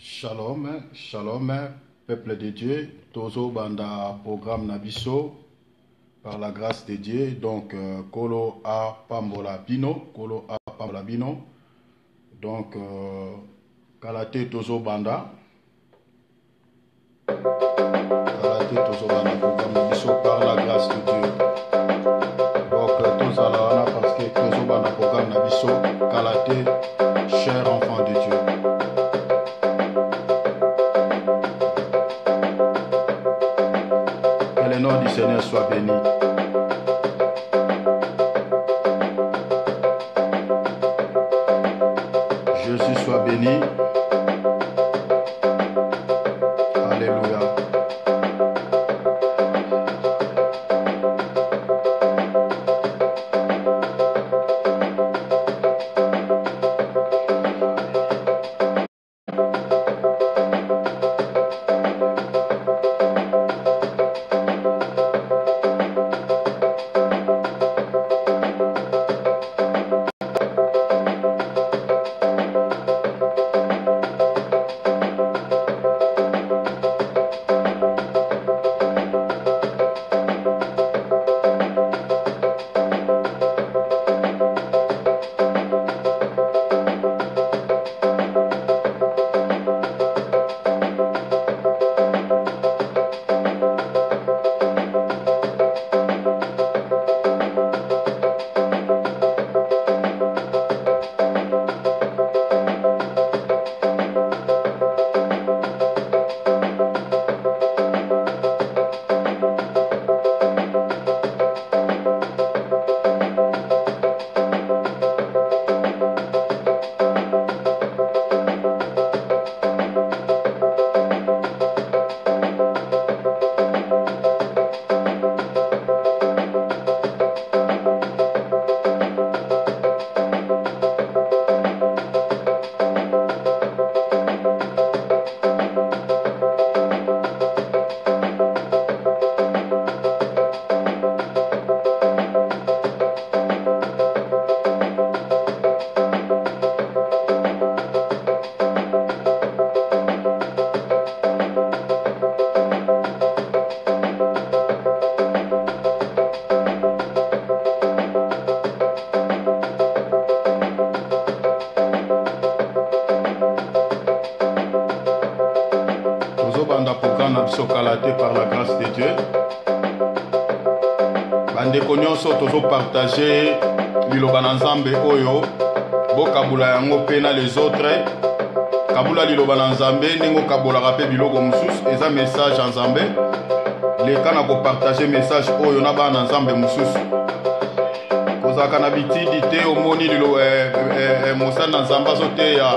Shalom, shalom, peuple de Dieu. Tozo banda programme Nabiso par la grâce de Dieu. Donc, Kolo a Pambola Bino, Kolo a Pambola Bino. Donc, Kalate Tozo banda. Kalate Tozo banda programme Nabiso par la grâce de Dieu. Donc, Tozo Alana parce que Tozo banda programme Nabiso. Kalate, cher enfant de Dieu. Que le nom du Seigneur soit béni. Jésus soit béni. Alléluia. Banda programme Nabiso Kalate par la grâce de Dieu. Bande konyonso tozo partager liloba na Nzambe oyo bo kabula yango pena les autres. Kabula liloba na Nzambe ningo kabula rape biloko mususu eza message en Nzambe. Leka na ko partager message oyo na bana Nzambe mususu. Kozaka na bitidi te omoni lilo mosa na Nzamba zote ya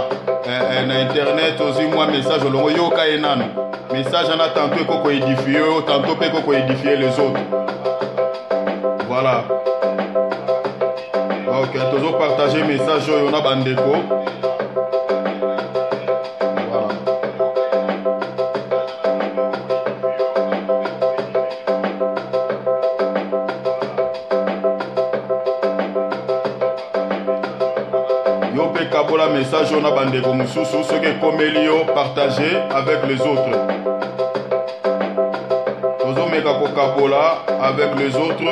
na internet ozi moi message olongo yoka enano. Message en a tantôt qu'on édifie, tantôt qu'on édifier les autres. Voilà. Ok, toujours partager message on a bandeko. Voilà. Yo pe kabola message on a bandeko mususu ce que comme Elio partager avec les autres. Meka Coca-Cola avec les autres.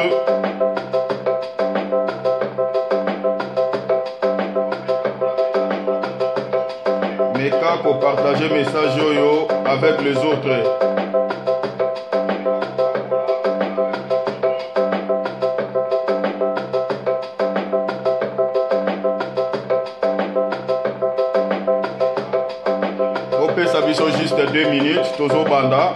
Meka ko partager message yo avec les autres. Opé sa biso juste 2 minutes. Tozo banda.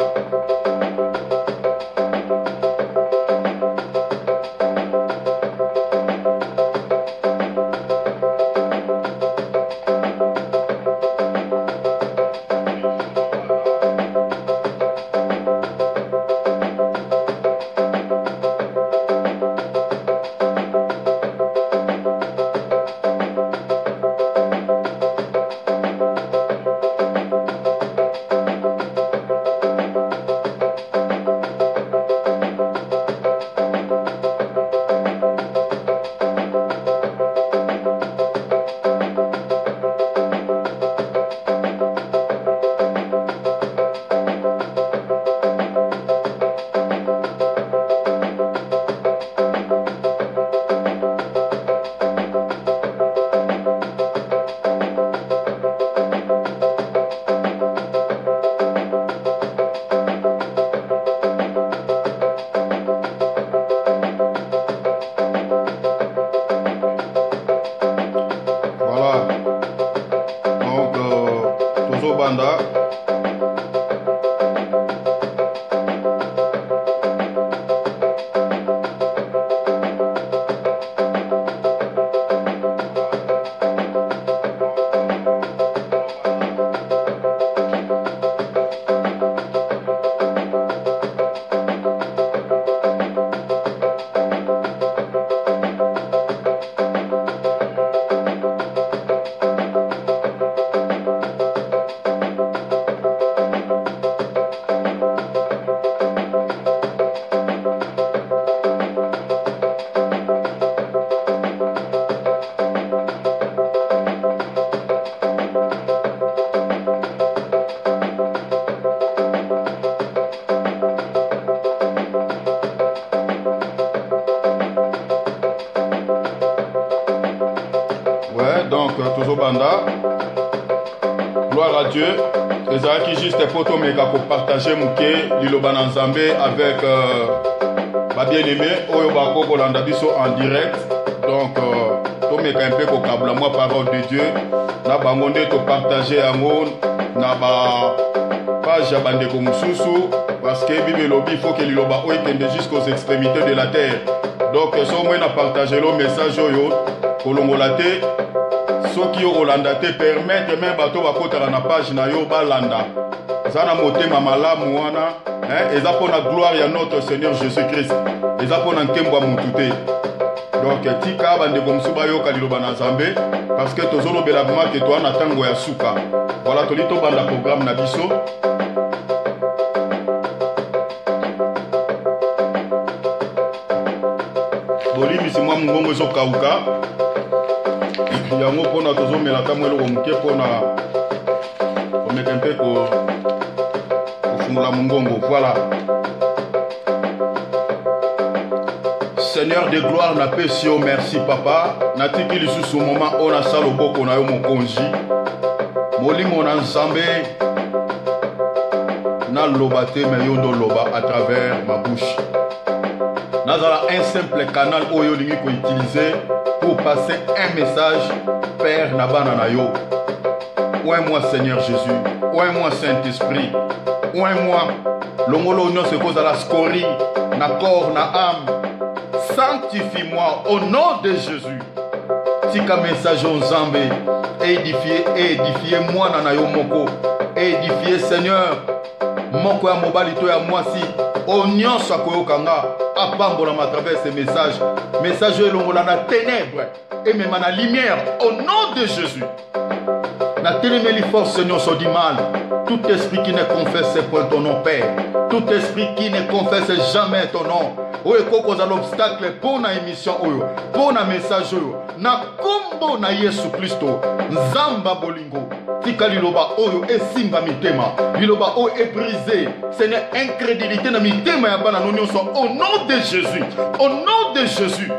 banda. Donc, toujours banda. Gloire à Dieu. Les gens qui juste photo meka pour partager mouké Liloba Nzambe avec ma bien-aimé Oyo Bako Kolanda Biso en direct. Donc, to meka un peu ko kabla moi parole de Dieu. Na bangonde to partager amour na ba page ya bande ko mususu parce que Bible lobby faut que Liloba Oyo kende jusqu'aux extrémités de la terre. Donc, so moi na partager le message Oyo kolongolate. Ceux qui ont Hollandais permettent même bateau à côté de la page na yo balanda. Ça na motema malamu wana, et ça pour la gloire à notre Seigneur Jésus-Christ. Et ça pour nkembo mutute. Donc tika bande comme suba yo Liloba Nzambe parce que tozolo belabuma que toi na tango ya suka. Voilà tolito banda programme na biso. Bolimi si moi mungongo zo kauka. Yango pona tozo melaka mwelo komuke pona komeka mpe kofungula mungongo. Voilà. Seigneur de gloire na pesi yo merci papa natiki lisusu moment on a sala loboko na yo mokonzi molimo na Nzambe na loba te me yo ndo loba à travers ma bouche. Nazala un simple canal oyo lingi ko utiliser pour passer un message Père Nabana Nayo. Ouin-moi Seigneur Jésus, ouin-moi Saint-Esprit, ouin-moi Longolo Union se cause à la scorie, na corps, na âme. Sanctifie-moi au nom de Jésus. Tika message en Zambé, édifiez-moi Nanayo Moko, édifiez Seigneur, Moko ya mobalito ya mwasi, Union Sakoyo Kanga, apambola à travers ces messages, message elongola na ténèbres et même à la lumière au nom de Jésus. La télémélie force Seigneur soit du mal. Tout esprit qui ne confesse point ton nom Père, tout esprit qui ne confesse jamais ton nom. Oyo koko za l'obstacle pour na émission oyo, pour na message oyo, na kombo na Yesu Christo, Nzamba bolingo. Tika liloba oyo esimba mitema, liloba oyo est brisé. Ce n'est incrédulité na mitema ya bana no nyonso au nom de Jésus, au nom de Jésus.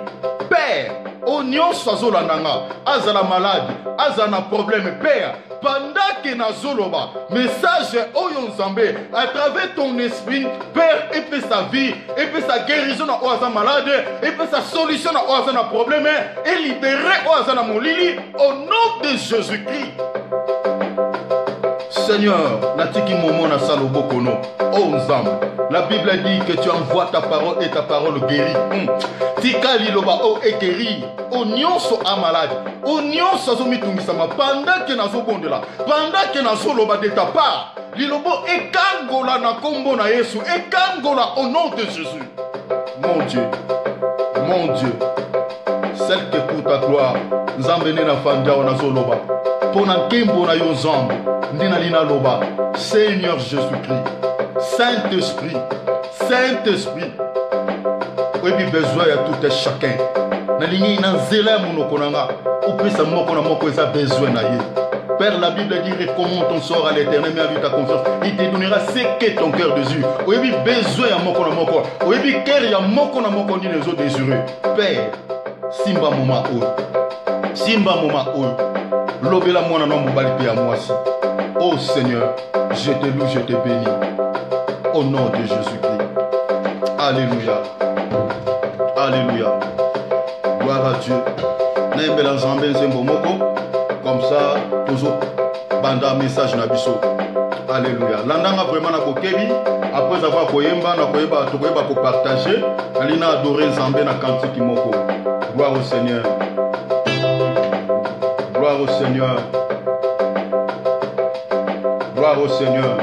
Père, au nyonso azolandanga, azala malade, azana problème Père. Pendant que nazoloba, message oyo Nzambe, à travers ton esprit, Père, et puis sa vie, et puis sa guérison à oaza malade, et puis sa solution à oaza na problème, et libérer oaza na molili, au nom de Jésus-Christ. Seigneur, natiki momo na salobo kono, oh Nzambe, la Bible dit que tu envoies ta parole et ta parole guérit. Tika liloba o est guéri, o nyonso a malade, o nyonso azomitungisama pendant que nazo bondela, pendant que nazo loba de ta part, lilobo ekangola na kombo na Yesu, ekangola au nom de Jésus. Mon Dieu, celle que pour ta gloire, Nzambe na fanda o nazo loba, pona nkembo na yo Nzambe, ndina lina loba, Seigneur Jésus-Christ, Saint-Esprit, Saint-Esprit. Oui, besoin à tout et chacun. Nalingi na zela monoko nanga. Ou pesa moko na moko eza besoin na ye. Père, la Bible dit recommande ton sort à l'Éternel, mais avec ta confiance, il te donnera ce que ton cœur désire. Oui, besoin à moko na moko. Oui, cœur ya moko na moko ni les autres désireux. Père, simba moma o. Simba moma o. Lobela mona no mobali pe à moi si. Oh Seigneur, je te loue, je te bénis. Au nom de Jésus-Christ. Alléluia. Alléluia. Gloire à Dieu. Comme ça, toujours banda message na biso. Alléluia. Landanga vraiment na bokebi après avoir koyemba na koyeba to koyeba ko partager alina adorer Nzambe na cantique moko. Gloire au Seigneur. Gloire au Seigneur. Gloire au Seigneur.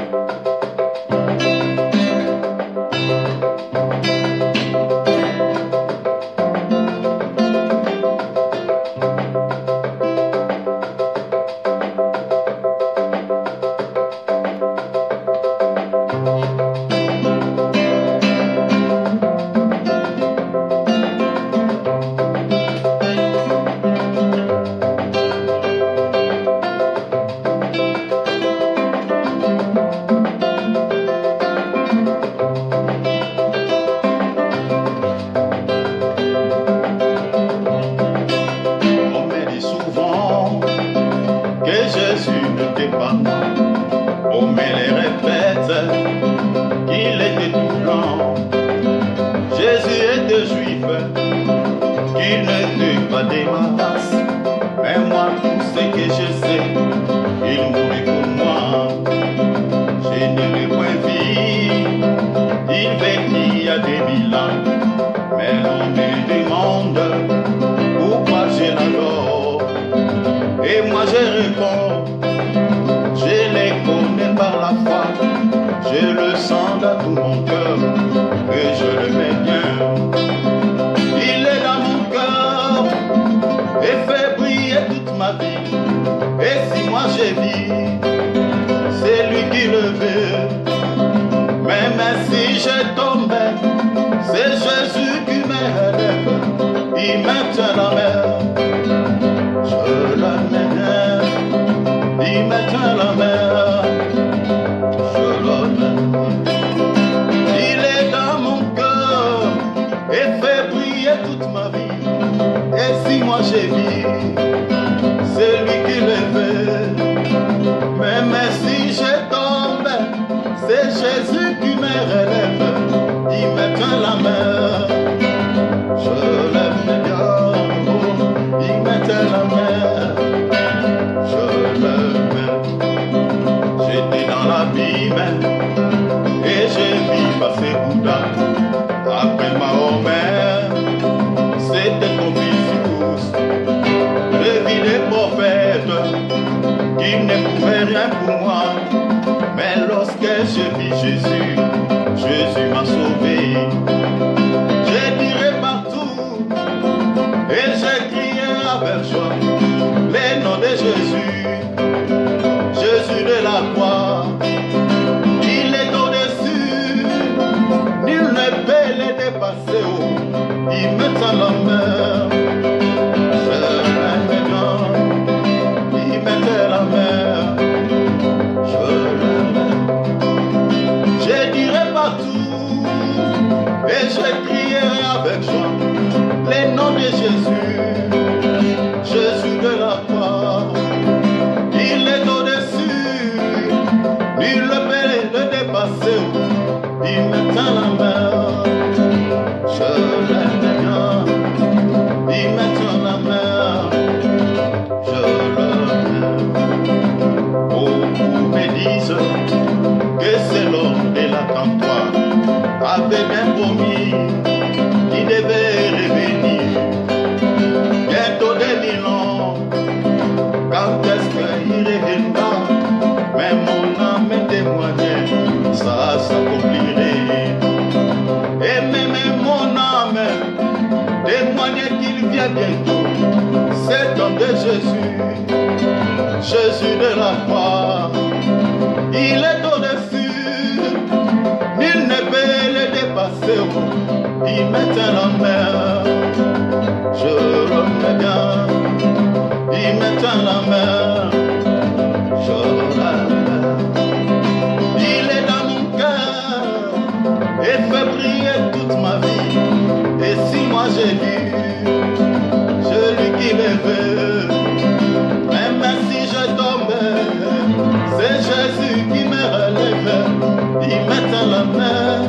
Il met à la main,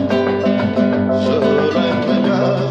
je le regarde.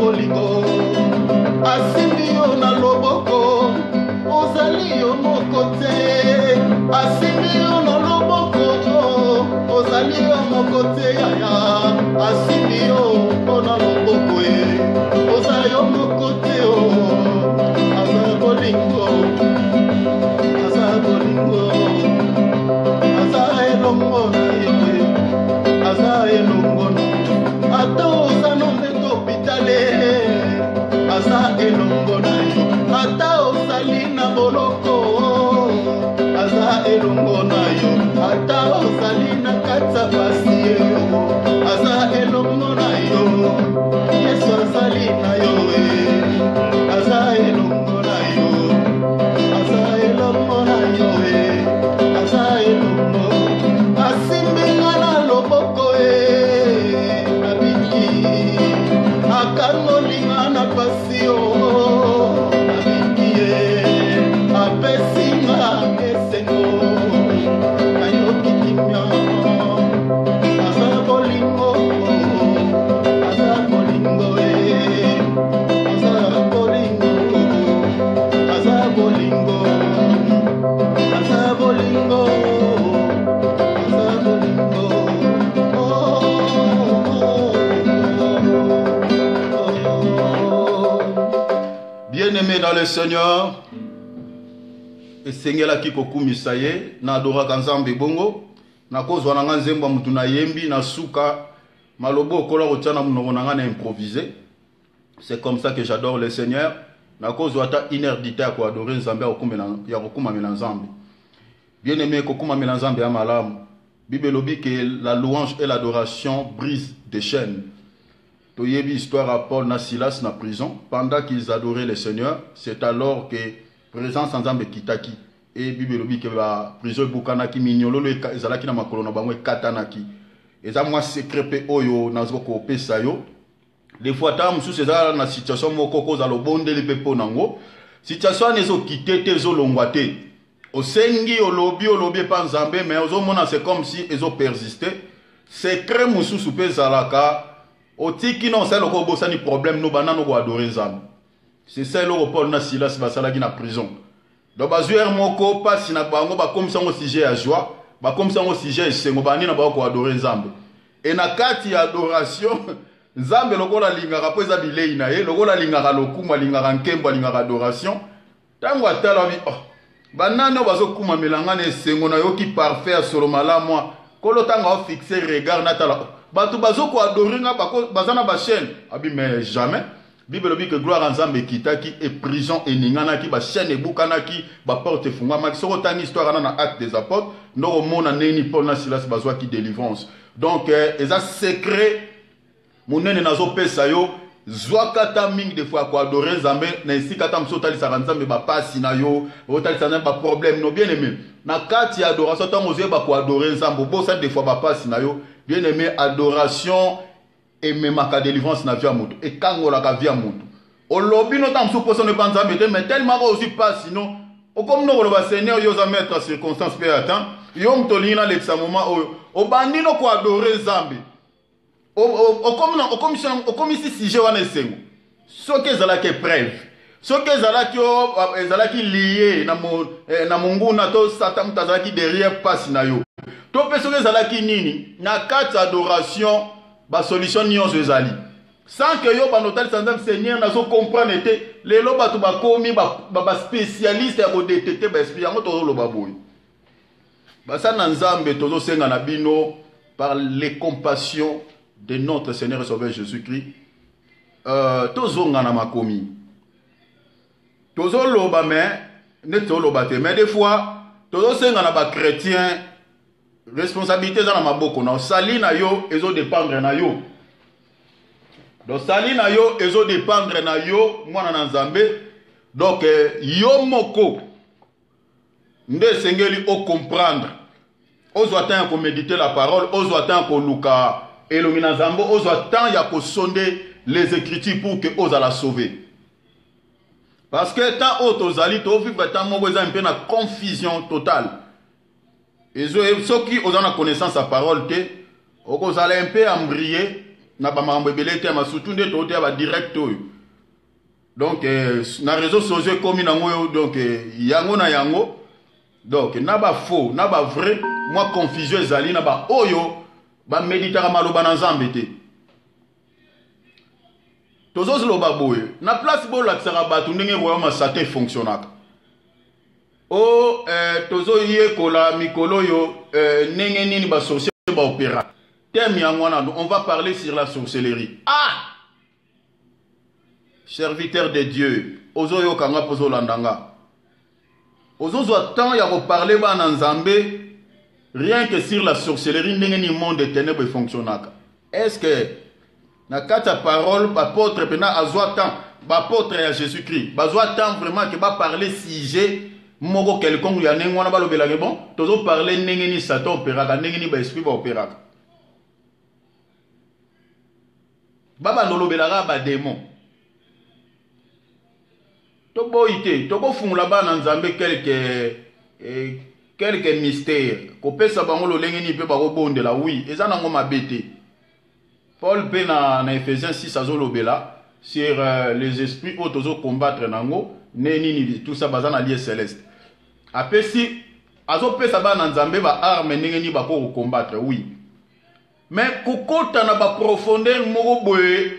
bolingo asimbi yo na loboko ozali yo moko te asimbi yo na loboko ozali yo moko te yaya asimbi yo na loboko ozali yo moko te aza bolingo aza elongo na yo aza elongo na yo ata oza nombeto hopitale aza elongo na yo ata ozali na boloko aza elongo na yo ata ozali na kati ya pasi aza elongo na yo yesu azali na yo aza elongo na yo aza elongo na yo aza elongo asimbinga na loboko nabiki akangolinga na pasi nabiki apesinga esengo nayoki kimia aza bolingo aza bolingo aza bolingo aza bolingo aza bolingo aza bolingo Bien-aimé dans le Seigneur, esengelaki kokumisa ye na adoraka nzambe bongo na kozwa na nga nzembo mutu na yembi na suka malobo okola kotia na monoko na nga na improviser. C'est comme ça que j'adore le Seigneur. Na kozwa ata inerdité ya koadorer nzambe ya kokumamela nzambe. Bien-aimé, kokumamela nzambe ya malamu. Bible lobi que la louange et l'adoration brisent des chaînes. Toyebi histoire à Paul na Silas na prison. Pendant qu'ils adoraient le Seigneur, c'est alors que présence nzambe kitaki. Et Bible lobi que la prison bukanaki mignolo ezalaki na makolo na bango katanaki. Eza mwa secret pe oyo nazo ko pesa yo. Des fois tam sous ces na situation moko ko za lobondeli pe ponango. Situation nezo kité te zo longwate. Osengi olobi pa nzambe mais ozomona c'est comme si ezo persister. Secret mususu pe zalaka otiki non c'est loko bosani problème no banano ko adorer nzambe. C'est ça le Paul na Silas basalaki na prison. Donc bazuer moko pasi na bango ba comme ça ngo sujet à joie, ba comme ça ngo sujet esengo bani na ba ko adorer nzambe. Et na kati adoration nzambe lokola lingaka po eza bilei na ye lokola lingaka lokuma lingaka nkembo lingaka adoration tango atala bi banano bazokuma melanga na esengo na yoki parfait ya solo malamu kolo tango a fixer regard na tala bato bazoko adorer nga bazana ba chaîne abi mais jamais Bible lobi que gloire nzambe kitaki et prison eninganaki ba chaîne ebukanaki ba porte fungwamaki soko tangi histoire na acte des apôtres no mona neni Paul na Silas bazwa ki délivrance donc eza secret munene nazo pesa yo zwakata mingi de fois ko adorer nzambe na esika ta mso tali saka nzambe ba pasi na yo otali sana ba problème no bien aimé na kati ya adoration ta mozo ba ko adorer nzambe bo ça des fois ba pasi na yo bien aimé adoration et même ma délivrance na via mutu et kangola ka via mutu olobi no ta mso poso ne nzambe te mais tellement ko aussi pas sinon o comme no ba seigneur yo za mettre circonstance pe attend yo mtolina le moment o bandino ko adorer nzambe au commission sujet wana esengo soki ezalaki preuve soki ezalaki lié na monguna to satan mutu azalaki derrière pasi na yo to mpe soki ezalaki nini na kati adoration basolution nyonso ezali sans que yo banotalisa nzambe seigneur nazo comprendre te lelo bato bakomi baspécialiste ya kodetete baesprit yango tozoloba boye basala na nzambe tozosenga na bino par les compassions de notre Seigneur et Sauveur Jésus-Christ, tozonga na makomi. Tozoloba mais des fois, tozosenga na ba chrétien, responsabilité za na maboko na sali na yo ezo dépendre na yo. Donc sali na yo ezo dépendre na yo mwana na nzambe. Donc yo moko nde sengeli o comprendre. Ozo atteindre ko méditer la parole, ozo atteindre ko luka et le minazambo ozo tant ya ko sonder les écritures pour que oza la sauver. Parce que tant otozali to vivre tant mo boza un peu na confusion totale. Et ceux qui ont la connaissance à parole te okozala un peu embriller na bamakambo ebele te ma surtout nde tote ba direct oyo donc na réseaux sociaux komi nango oyo donc yango na yango donc na ba faux na ba vrai moi confusion ezali na ba oyo ba méditera maloba na Nzambe te tozo loba boye na place bo la tsara ba tu ndenge royaume satan fonctionnaka o tozo yé kola mikolo yo ndenge nini ba sorcier ba opéra thème yango wana on va parler sur la sorcellerie. Ah, serviteur de Dieu ozo yo kanga pozo landanga ozo zo temps ya reparler ba na Nzambe rien que sur la sorcellerie ndenge ni monde de ténèbres fonctionnaka. Est-ce que na kata parole apôtre pena azwa temps apôtre ya Jésus-Christ bazwa temps vraiment que ba parler sujet moko quelconque ya ndenge wana ba lobela ke bon tozo parler ndenge ni Satan opéraka ndenge ni ba esprit ba opéraka baba nolobelaka ba démon to boité to ko fungula ba na Nzambe quelques mystères ko pesa bango lo lenge ni pe ba ko bondela oui eza nango mabete. Paul pe na Ephésiens 6 azolobela sur les esprits autozo combattre nango neni tout ça bazana lié céleste. Apesi azopesa ba na Nzambe ba arme ndenge ni ba ko combattre oui. Mais kokota na ba profondeur moko boye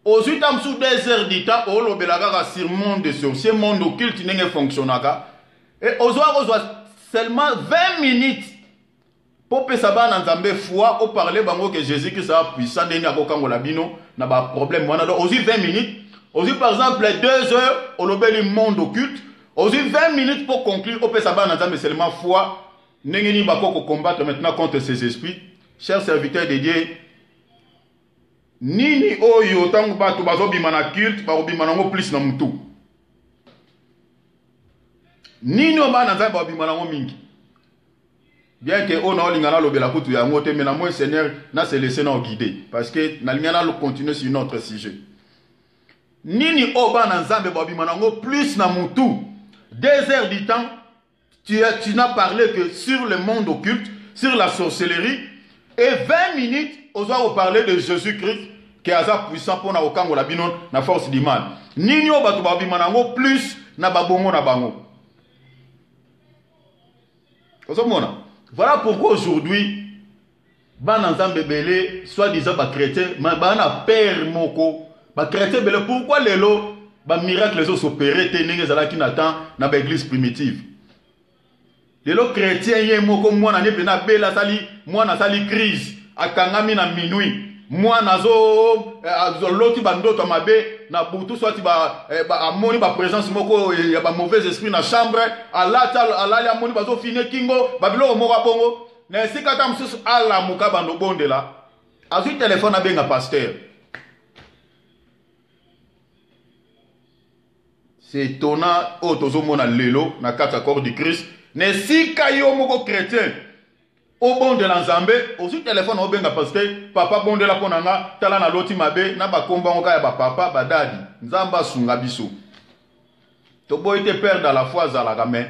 ozuta msu 2 heures du temps olobela kaka sur monde de sorcier monde occulte ndenge fonctionnaka et ozwa seulement 20 minutes pour pesa ba na Nzambe foi au parler bango que Jésus qui sera puissant ndenge akokangola bino na ba problème wana donc ozu 20 minutes ozu par exemple 2 heures olobeli monde occulte ozu 20 minutes pour conclure au pesa ba na Nzambe seulement foi ndenge ni ba ko combattre maintenant contre ces esprits. Chers serviteurs de Dieu, nini oyo tangu batu bazobima na culte bazobima nango plus na mutu nini o bana Nzambe bazobima nango mingi bien que on a lingana lobela kutu ya ngote mais na moi Seigneur na se laisser na guider parce que na lingana le continuer sur notre sujet nini o bana Nzambe bazobima nango plus na mutu 2 heures du temps tu n'as parlé que sur le monde occulte sur la sorcellerie. Et 20 minutes, on va parler de Jésus-Christ qui est puissant pour na okango la binon na force du mal. Nini o batu babi manango plus na babongo na bango. Voilà pourquoi aujourd'hui, ban Nzambe belé, soi-disant ba chrétien, mais bana père moko, ba chrétien belé pourquoi lelo ba miracle les opéré te ndenge zala ki natan na ba église primitive. Lelo chrétien yé moko mwana ne pena bela sali mwana sali crise akangami na minuit mwana zo loti bandoto mabe na butu swati ba amoni ba présence moko ya ba mauvais esprit na chambre alali amoni bazo fine kingo babilo moko bongo na esika ta msusu ala muka bando bondela azui téléphone abenga pasteur. C'est étonnant o tozo mona lelo na kata corps du Christ. Ne si kayo moko chrétien au bon de l'Nzambe aussi téléphone au benga parce que papa bon de la ponanga tala na loti mabe na ba komba ngoka ya ba papa ba dadi Nzamba sunga biso to boy te père dans la foi za la gamin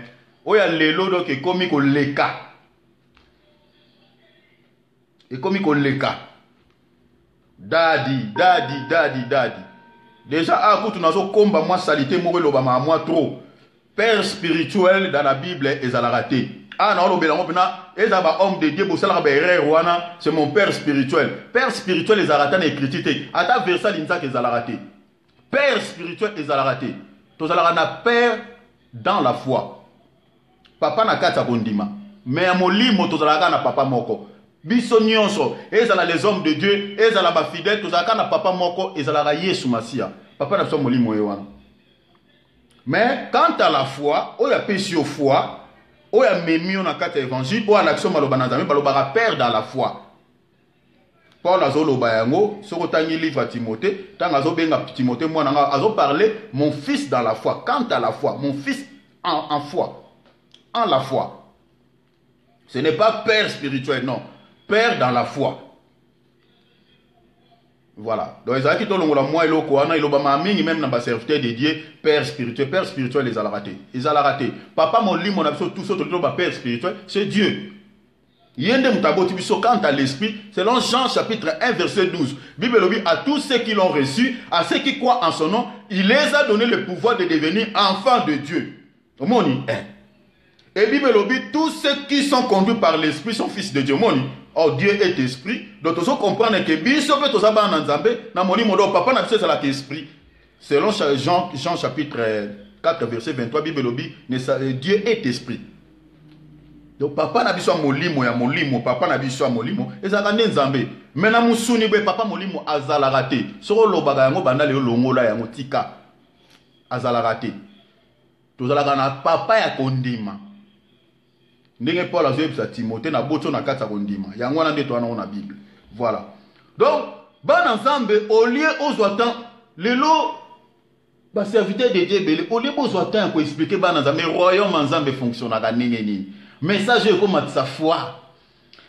oya lelo donc ekomi ko leka dadi déjà a kutu nazo komba moi salité moko loba ma moi trop. Père spirituel dans la Bible est à la raté. Ah non, homme de Dieu, c'est mon père spirituel. Père spirituel est à la raté, écrit. À ta verset, il est à la raté. Père spirituel est à la raté. Tous à père dans la foi. Papa n'a qu'à t'abondima. Mais à mon lit, tous à la papa moko. Bisonionso, et à les hommes de Dieu, et à la fidèle, tous à la papa moko, et à la Yesu Masia. Papa n'a pas mon lit moyewan. Mais quant à la foi, on a péché au foi, on a mis en quatre évangiles, on a l'action malobanazami, balobara père dans la foi. Paul a zolo bayango, sur le livre à Timothée, tant a benga Timothée, moi a parlé mon fils dans la foi. Quant à la foi, mon fils en foi, en la foi. Ce n'est pas père spirituel, non, père dans la foi. Voilà. Donc, ils ont dit que moi et l'autre, ils ont même dans serviteur de Dieu, père spirituel, les a raté. Ils ont raté. Papa, mon lit, mon absolu, tout ça, père spirituel, c'est Dieu. Yende mutaboti biso quant à l'esprit, selon Jean chapitre 1 verset 12. Bible dit à tous ceux qui l'ont reçu, à ceux qui croient en son nom, il les a donné le pouvoir de devenir enfants de Dieu. Moni. Et Bible dit tous ceux qui sont conduits par l'esprit sont fils de Dieu. Moni. Oh, Dieu est esprit. Donc, tu comprendre que biso peut to zaba na nzambe na moni modo papa na biso la esprit. Selon Jean chapitre 4 verset 23, Bible dit Dieu est esprit. Donc papa na biso molimo ya molimo, papa na biso molimo, ezaka nzambe. Mena musuni be papa molimo azala raté. Soko lobaga yango banda le longola yango tika. Azala raté. Tozalaka na papa ya kondima. Ndenge Paul azobisa Timothée na boto na kata kondima. Yango wana nde to wana na Bible. Voilà. Donc bana nzambe au lieu ozwatan lelo ba serviteur de Dieu belé au lieu ozwatan ko expliquer bana nzambe royaume nzambe fonctionnaka ndenge nini. Message eko matisa foi.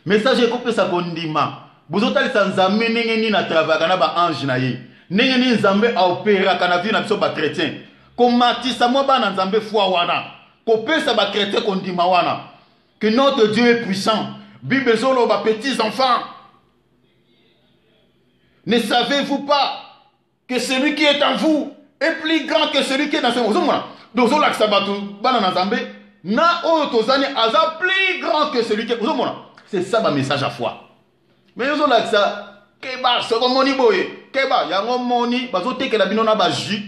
Message eko pesa kondima. Bozotalisa nzambe ndenge nini na travailler na ba ange na ye. Ndenge nini nzambe a opérer kana vie na biso ba chrétien. Ko matisa mo bana nzambe foi wana. Ko pesa ba chrétien kondima wana. Que notre Dieu est puissant. Bible solo ba petits enfants. Ne savez-vous pas que celui qui est en vous est plus grand que celui qui est dans ce monde? Donc on l'accabatu bana nzambe. Na otozani aza plus grand que celui qui est. C'est ça le message à foi. Mais nous avons ça. Keba, c'est comme moni boye. Keba, yango moni, bazo teke la binona ba jus.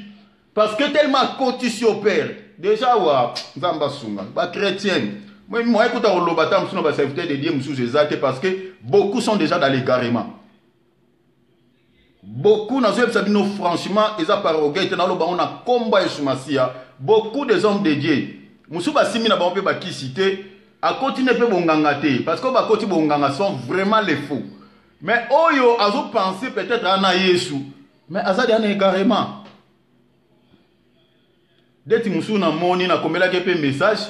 Parce que tellement cotis opère. Déjà wa, zamba sunga, ba chrétien. Moi écoute au lobata, msuno ba serviteur de Dieu msou ezate parce que beaucoup sont déjà dans l'égarement. Beaucoup na zo sabino franchement, eza parogate na loba on a combat eshumasia. Beaucoup des hommes de Dieu. Moussouba simi na ba pe qui cité a continuer pe bonganga te parce que ba koti bonganga sont vraiment les faux. Mais oyo azo penser peut-être à Yesu mais azadi ana carrément. Deti moussou na moni na komela ke pe message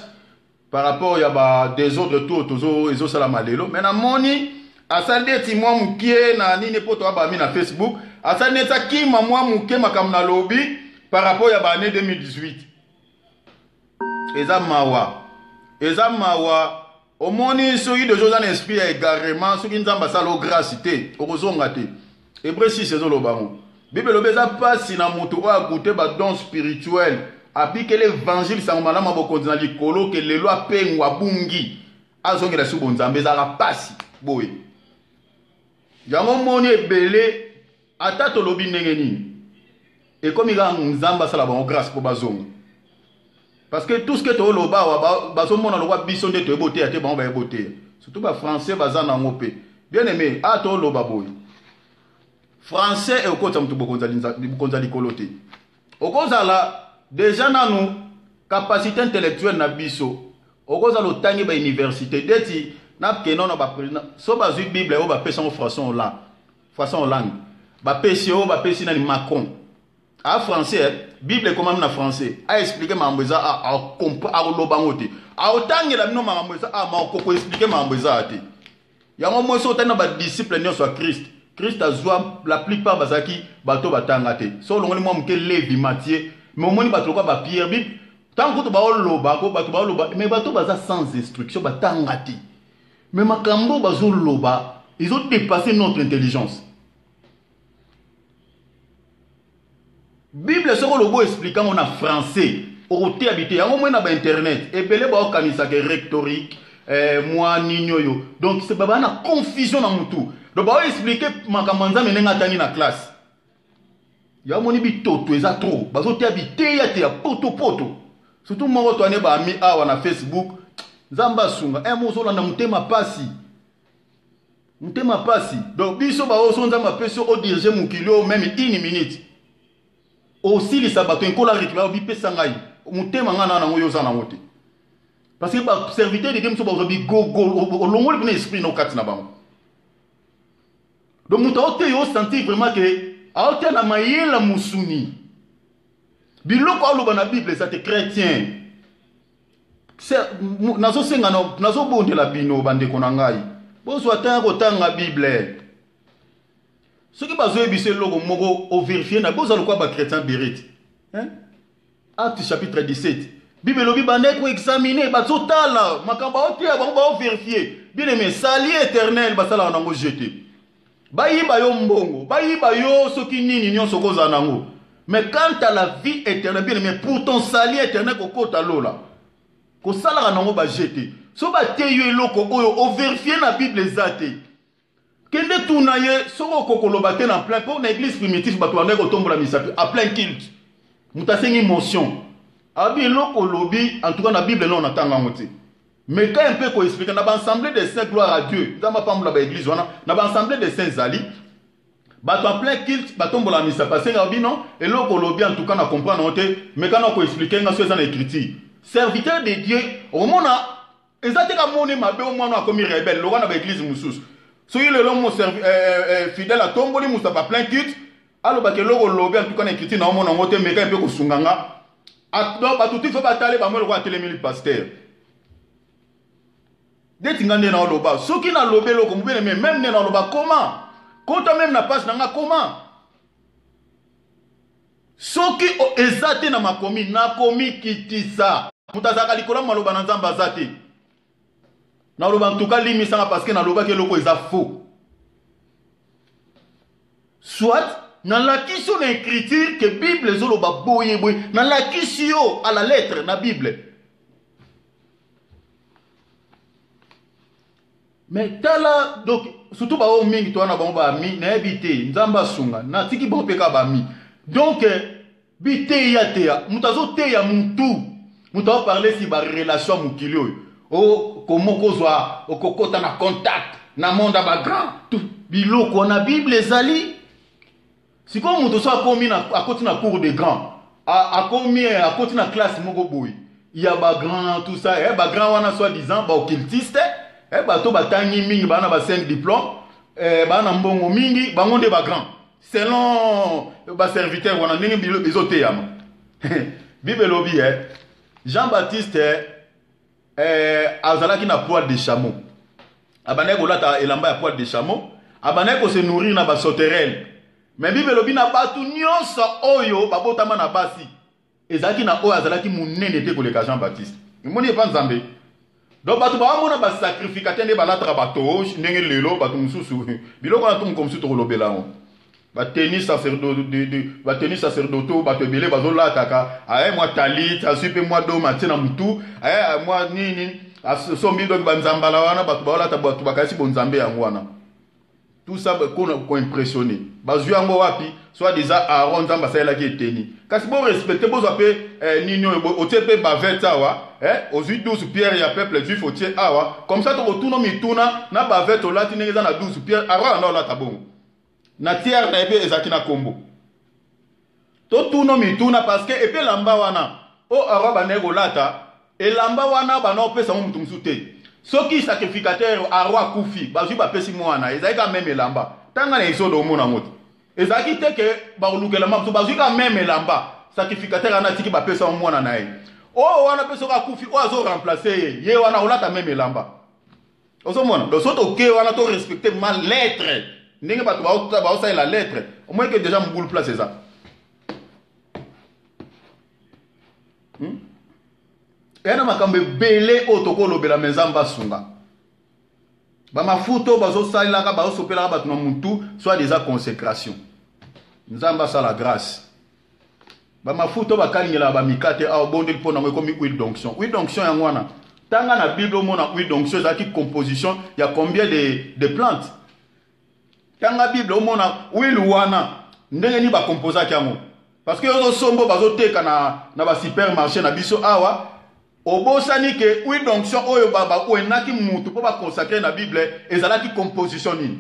par rapport ya ba des autres tours tozo ezo sala malelo mais na moni asandeti mwa mukie na nini poto ba mi na Facebook asandeta ki mwa mukie makam na lobby par rapport ya ba année 2018. Eza mawa omoni soki de choses en esprit égarement soki nzamba salo gracité okozonga te Hébreu 6 ezolobango Bible lobeza pasi na mutu o akute ba don spirituel applique l'évangile sans malama bokonzi na likolo ke lelo apengwa bungi azongela su bonzambe za pasi boye yango moni ebele atato lobi ndenge nini et comme il a nzamba sala ba grâce pour bazonga. Parce que tout ce que tu as là-bas, tu as beauté, tu as beauté. Surtout les Français, ils ont bien aimé, tu as là-bas. Français et au côté de l'Ikoloté. Au côté déjà, nous capacité intellectuelle na biso. Au côté de l'université, dès que nous avons so bazu Bible, on va passer en français en langue. Ba passer on va passer dans Macron. En français, Bible comme en français, a expliqué mamboza a lobangote. A autant la bino mamboza a ma expliquer mamboza ate. Ya mo so tana ba disciple nyo so Christ. Christ azwa la plupart bazaki bato batanga te. So longoli mo mke Levi Matthieu, mais moni bato ko ba Pierre Bible. Tant que ba loba ko bato ba loba, mais bato baza sans instruction batanga te. Mais makambo bazo loba, ils ont dépassé notre intelligence. Bible soko lobo expliquant on a français oroté habité yango moi na ba internet et belé ba okanisa ke rhétorique moi ninyoyo donc c'est baba na confusion na mutu donc ba expliquer makamanza menenga tani na classe ya moni bitoto eza trop bazo te habité ya te poto surtout moko to ane ba ami awa na Facebook nzamba sunga mozo landa mutema pasi donc biso ba oso nzamba peso o diriger mukilo même 1 minute. Aussi les sabatons nkola récupérer bi sangai mutema ngana na ngoyo za na ngote parce que ba serviteur de Dieu so ba zo bi go longo le esprit no katina bango donc muta ote yo sentir vraiment que a ote na mayela musuni biloko aloba na Bible ça te chrétien c'est nazo senga nazo bonde la bino bande konangai bo so atanga kotanga Bible. Ce qui est bien, c'est que vérifier na boza lokwa ba chrétien bérit. Acte chapitre 17. Bible lobi bande ko examiner bazotala makamba otia bango ba vérifier bien aimé sali éternel basala nango jeter bayiba yo mbongo bayiba yo soki nini nyonso koza nango mais quant à la vie éternelle bien aimé pour ton sali éternel kokota lola ko sala nango ba jeter so ba teyo eloko oyo o vérifier na Bible zate kende tuna ye soko kokoloba te na plein pour na église primitive bato bande ko tombola misapi à plein culte mutasengi emotion abi loko lobi en tout cas la Bible non natanga ngoti mais quand un peu ko expliquer na ba assemblée des saints gloire à Dieu dans ma femme la ba église wana na ba assemblée des saints zali ba to plein culte ba tombola misa passer abi non et loko lobi en tout cas na comprendre noté mais quand on ko expliquer nga so dans l'écriture serviteur de Dieu au mona ezate ka moni mabe au mona comme rebelle lo wana ba église mususu so il le long fidèle à tomboli musa ba plein culte alors ba ke loko lobi en tout cas na écriture na mona ngote mais quand un peu ko sunganga donc, tout il faut batailler, bah moi le roi télémili pasteur. Dès que tu as dans le bas, ceux qui n'ont pas le comme même dans le bas, comment? Quand tu même n'a pas comment? Ceux qui ont exaté dans ma commune, n'a commis qui dit ça. Mutazaka likola maloba na nzamba zate. Na loba en tout cas limisa parce que na loba que loko est faux. Soit dans la question de l'écriture que la Bible est dans la question à la lettre la Bible. Mais tala donc surtout ba o mingi to na ba ba mi na ebité nzamba sunga na tiki bon peka ba mi. Donc bité ya te ya mutazo te ya muntu. Mutazo parler si ba relation mukilio. O comment kozwa o kokota na contact na monde ba grand tout biloko na Bible ezali. Si comme on soit commis à côté na cours des grands, à commis à côté na classe moko boy, il y a ba grand tout ça, ba grand wana soit disant ba occultiste, ba to ba tangi mingi ba na ba 5 diplômes, ba na mbongo mingi, ba ngonde ba grand. Selon ba serviteur wana ndenge bizote yama. Bible lobi Jean-Baptiste azalaki na poil de chameau. Abane ko lata elamba ya poil de chameau, abane ko se nourrir na ba sauterelle. Mais Bible lobi na batu nyonso oyo babotama na basi ezaki na oyo azalaki munene te koleka Jean-Baptiste moni pa nzambe donc batu ba mona ba sacrificateur nde balatra bato ndenge lelo batu mususu biloko na tum comme suto kolobela on ba tennis sacerdoto bato belé bazolataka aye moi talit asupe moi do matina mutu aye moi nini sombi donc banzambala wana batu balata batu bakasi bonzambe yango wana. Tout ça qu'on impressionné. Bazu yango wapi, soit déjà Aaron Zamba Saïla qui est tenu. Kasi bon respecter, bon appelé Nino, au tepe bavette awa, aux 12 pierres, il y a peuple juif au tiers awa. Comme ça, tu retournes mituna, na bavette au latin, il y a 12 pierres, awa, non, là, tabon. Na tiers, na ebe, ezakina combo. To tourne mituna parce que, ebe lamba wana, o awa banego lata, et lamba wana, bana ope sa moutou msoute. Ceux qui sacrificateurs à roi Koufi, bazu ba pesi mwana, ezali ka même elamba. Tanga na iso do mona moto. Ezali te ke ba olukela mamso bazu ka même elamba. Sacrificateur ana tiki ba pesa mwana na ye. O wana pesa ka Koufi o azo remplacer ye wana olata même elamba. Ozo mona, do soto ke wana to respecter ma lettre. Ndenge ba ba osa la lettre. Au moins que déjà mboul place c'est ça. Ena makambe belé otoko lobela menzamba sunga. Ba mafuto bazo salaka ba osopela ba tuna muntu soit déjà consécration. Nzamba sa la grâce. Ba mafuto ba kalingela ba mikate a bonde pona ngwe komi huile d'onction. Huile d'onction ya ngwana. Tanga na Bible mona huile d'onction za ki composition ya combien de plantes. Tanga Bible mona huile wana ndenge ni ba composa kyango. Parce que yo sombo bazo teka na ba supermarché na biso awa. Obosani ke oui donc so oyo baba o enaki mutu po ba consacrer na Bible ezalaki composition nini.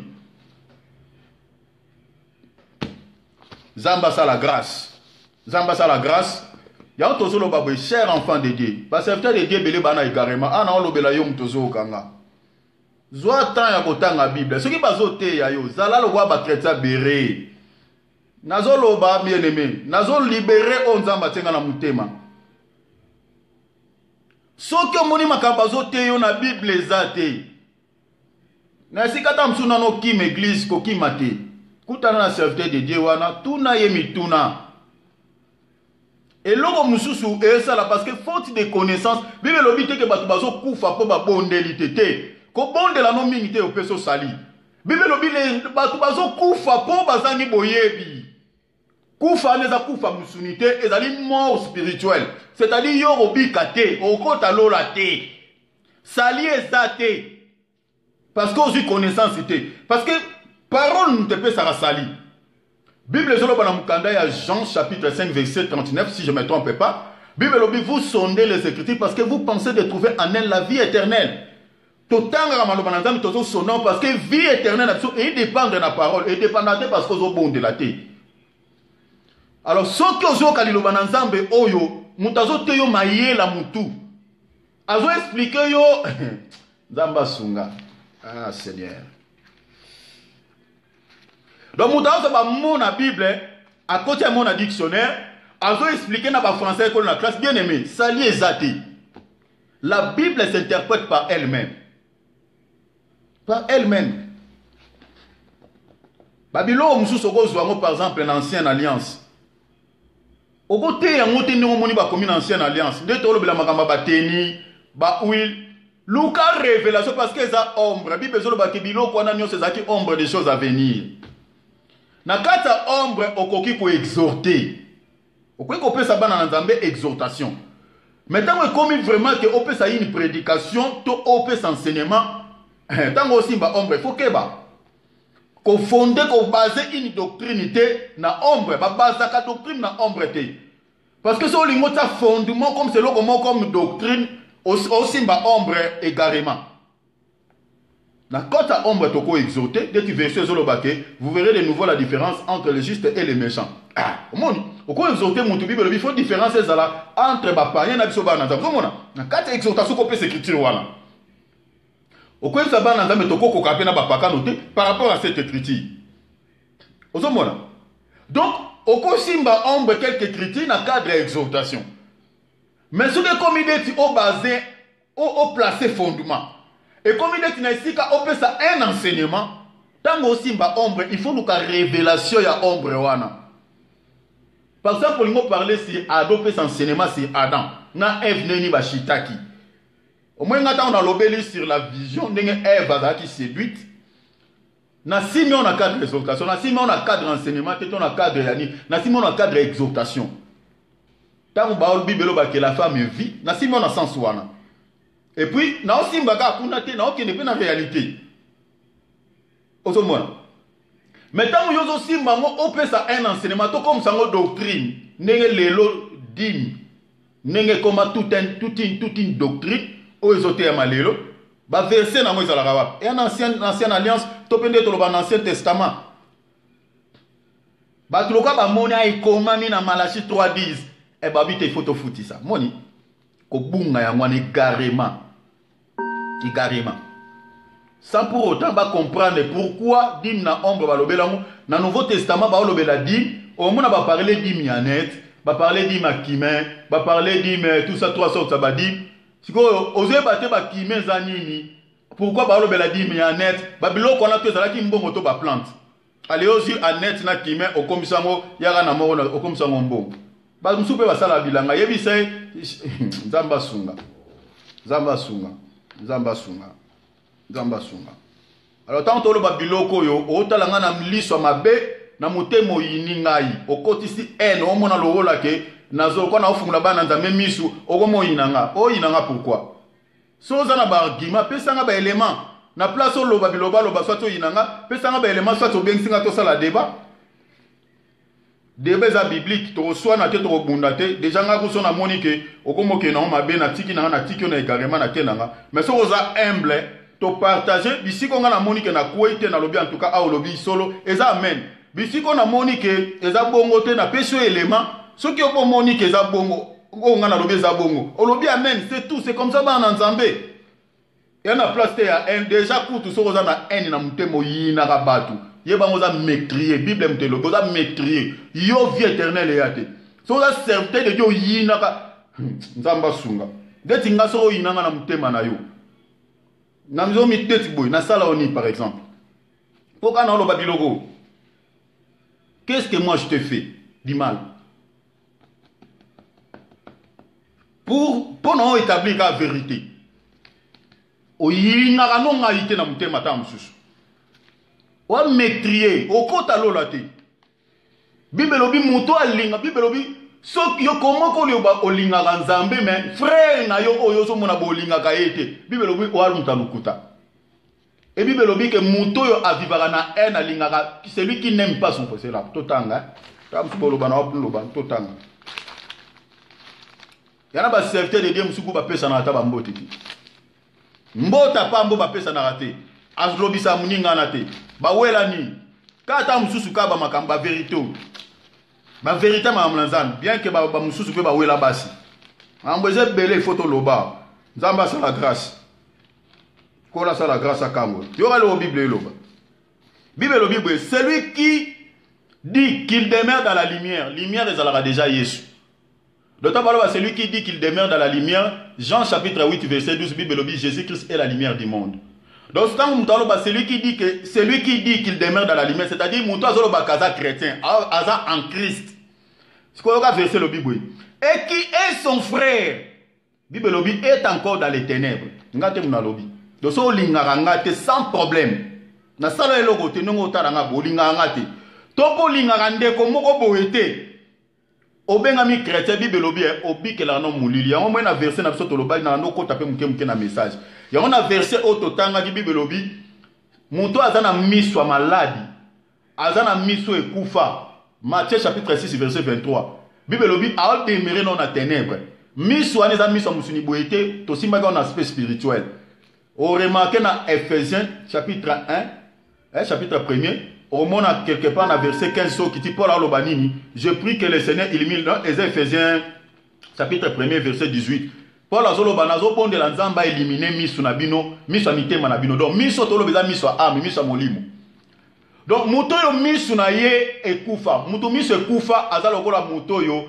Zamba sa la grâce. Zamba sa la grâce. Ya tozolo babo cher enfant de Dieu. Ba serviteur de Dieu belé bana égarément ana on lobela yo mtozo kanga. Zwa temps ya kotanga Bible. Soki bazote ya yo zala lo wa ba chrétien béré. Nazolo ba bien-aimé. Nazolo libérer on zamba tenga na mutema. Soki omoni makambo azote yo na Bible ezate. Na sikata msuna no kim église ko kimate. Kutana na serviteur de Dieu wana tuna ye mituna. Et l'autre mususu et ça là parce que faute de connaissances, bible lobi te que batu bazo kufa po ba bondeli tete. Ko bondela no mingi te opeso sali. Bible lobi le batu bazo kufa po bazangi boyebi. Kufa neza kufa musunite ezali mort spirituel. C'est-à-dire yo robi kate, okota lola te. Sali ezate. Parce que aussi connaissance était. Parce que parole ne te peut ça sali. Bible Jean chapitre 5 verset 39 si je ne me trompe pas. Bible vous sondez les écritures parce que vous pensez de trouver en elle la vie éternelle. Parce que vie éternelle et dépend de la parole et dépend parce que vous avez de la terre. Alors ce que vous avez dit oyo mutazo te yo maye la mutu. Azo expliquer yo Zamba sunga. Ah Seigneur. Donc, nous avons mon Bible, à côté de mon dictionnaire, à expliquer dans le français dans la classe, bien aimé, ça lié zati. La Bible s'interprète par elle-même. Par elle-même. Babylone, par exemple, l'Ancienne Alliance. Au côté, il y a une Ancienne Alliance. Dès que vous avez une Luca révélation parce que ça ombre. La Bible c'est ombre des choses à venir. Na kata ombre okoki ko exhorter. Okoki ko pesa bana nzambe exhortation. Maintenant comme vraiment que on peut ça une prédication, to on peut enseignement. Tant aussi ba ombre faut que ba ko fonder ko baser une doctrine na ombre, ba baser ka doctrine na ombre te. Parce que so lingo ta fondement comme c'est comme doctrine aussi ba ombre égarément. Dans la ombre toko exauté, dès que vous verrez de nouveau la différence entre les justes et les méchants. Ah, au quoi exauté mon Bible, il faut différence entre les païens et les sauveurs. Dans quatre exhortations qu'on peut s'écrire voilà. Au quoi ça va dans un toko ko kapena ba paka noté par rapport à cette écriture. Donc, au quoi simba ombre quelques critiques dans cadre d'exhortation. Mais ce que comme il est au basé, au placé fondement. Et comme il est ici, on peut ça un enseignement. Tant aussi ombre, il faut nous révélation ya ombre wana. Par exemple, nous parler si adopter cet enseignement sur Adam, na Ève neni ba shitaki. Au moins on a l'obéli sur la vision d'Ève qui séduite. Na si on a cadre d'exhortation, na si on a cadre d'enseignement, on a cadre yani, na si on a cadre d'exhortation. Tant on ba Bible ba que la femme vit, na si on a sens wana. Et puis, na aussi mbaga kunate na okene pe na réalité. Osomona. Maintenant, yo aussi mbango opesa un enseignement to comme ça doctrine, nenge lelo dim. Nenge comme toute une doctrine o ezote ya malelo. Ba verset na mo ezala rawa. Et en ancienne alliance, to pende to ba ancien testament. Ba tuloka ba mona e komami na Malachi 3:10. E ba bite photo futi ça. Moni. Ko bunga ya ngwane carrément. Carrément. Sans pour autant pas comprendre pourquoi dim na ombre ba lobelango na Nouveau Testament ba lobela dim au moins ba parler dim yanet, ba parler dim akimen, ba parler dim tout ça trois sortes ba dim. Siko oser bater ba kimen zanini. Pourquoi ba lobela dim yanet, ba biloko na to zalaki mbongo to ba plante. Allez aussi anet na kimen au komisango yara na moro au komisango mbongo. Ba msupe ba sala bilanga yebi sai Nzamba sunga. Nzamba sunga. Nzamba sunga. Nzamba sunga. Alors tant que le babiloko yo otalanga na mliso mabe na mutemo yiningai okotisi en omona lowola ke nazo kwa na ofungula bana nzambe misu okomo yinanga o yinanga pourquoi so za na ba argument pesa nga ba élément na place o loba biloba loba soit yinanga pesa nga ba élément soit obensinga to sala débat débat biblique to soit na te to bundate déjà nga kuso na monike okomo ke na mabe na tiki na tiki na carrément na kenanga mais so oza humble to partager bisiko nga na monike na kuite na lobi en tout cas a lobi solo eza amen bisiko na monike eza bongo te na peso élément ce qui opo monike eza bongo o nga na lobi eza bongo o lobi amen c'est tout c'est comme ça ba na nzambe ya na place te ya un déjà kutu so oza na en na mutemo yina ka batu yeba ngoza métrier bible mtelo boza métrier yo vie éternelle yate so oza certain de yo yina ka nzamba sunga deti nga so yina nga na mutema na yo na mzo miteti boy na sala oni par exemple pourquoi na lo babiloko qu'est-ce que moi je te fais du mal pour non établir la vérité. Oyinga no ngaite na mutema ta mususu. Wa metrier okota lola te. Bibelobi muto alinga bibelobi soki yo komo ko lioba olinga nzambe mais frère na yo oyo so mona bolinga ka ete. Bibelobi o alunta lukuta. Et bibelobi ke muto yo avivaka na haine alingaka celui qui n'aime pas son frère là totanga. Tam siboloba na loba totanga. Yana ba serviteur de Dieu musuku ba pesa na ta ba mbote ti. Mbota pa mbo ba pesa na rate. Azlobisa muninga na te. Ba wela ni. Kata mususu ka ba makamba vérité. Ba vérité ma mlanzan bien que ba mususu pe ba wela basi. Ambeze belé photo loba. Nzamba sa la grâce. Kola sa la grâce à Kango. Yo va le Bible loba. Bible Bible celui qui dit qu'il demeure dans la lumière, lumière est déjà Jésus. D'autant plus celui qui dit qu'il demeure dans la lumière, Jean chapitre 8 verset 12, Bible dit Jésus-Christ est la lumière du monde. Donc celui qui dit qu'il demeure dans la lumière, c'est-à-dire mon chrétien, en Christ. C'est quoi le verset le Bible? Et qui est son frère? Bible est encore dans les ténèbres. Donc sans problème. Na sala eloko te nongo talanga bolinga ngate. Topo linga ndeko moko boete. Obengami chrétien bibelobi obikela no mulili. Yango mena verset na biso toloba na ndoko tape muke na message. Yango na verset ototanga di bibelobi muto azana miswa maladi. Azana miswa ekufa. Matthieu chapitre 6 verset 23. Bibelobi a demeuré dans la ténèbre. Miswa neza miswa musuni boete to simba dans aspect spirituel. On remarque dans Ephésiens chapitre 1, chapitre 1er, on montre quelque part dans verset 15 qui dit Paul Alobanini, je prie que le Seigneur illumine dans Ephésiens chapitre 1er verset 18. Paul Azolobanazo pon de l'anzamba éliminer misu nabino, misu mitema nabino. Donc misu tolo beza misu ame, misu molimo. Donc muto yo misu na ye ekufa, muto misu ekufa azalo kola muto yo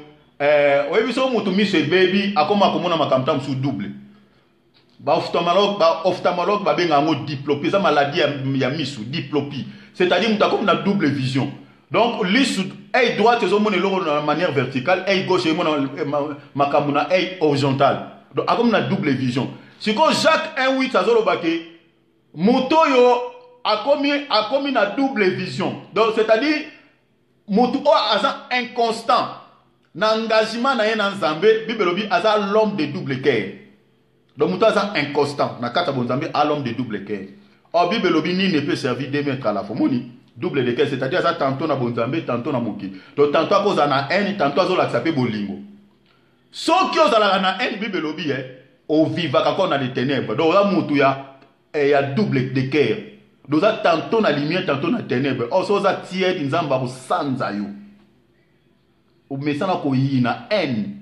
oyebiso muto misu baby akoma komona makamta msu double. Ophtalmologue ba benga ngo diplopie, ça maladie ya misu, diplopie. C'est-à-dire muta comme na double vision. Donc l'isu œil droit te zomone loro de manière verticale, œil gauche et makamuna œil horizontal. Donc comme na double vision. Si ko Jacques 1:8 azolo bake moto yo a commis na double vision. Donc c'est-à-dire moto o aza inconstant. Na engagement na ye na Nzambe, bibelobi aza l'homme de double cœur. Donc, mouton est inconstant. Na kata bonzambe à l'homme de double cœur. Or, Bible ni ne peut servir 2 mètres à la fois. Double de cœur, c'est-à-dire ça tantôt na bonzambe, tantôt na moki. Donc, tantôt à cause na haine, tantôt à cause la bolingo. Sauf que vous avez na haine, Bible au viva quand on a des ténèbres. Donc, là, mouton il y a double de cœur. Donc, ça tantôt na lumière, tantôt na ténèbres. Or, ça tient une zamba pour sanzayo. Ou mais ça na ko yina haine.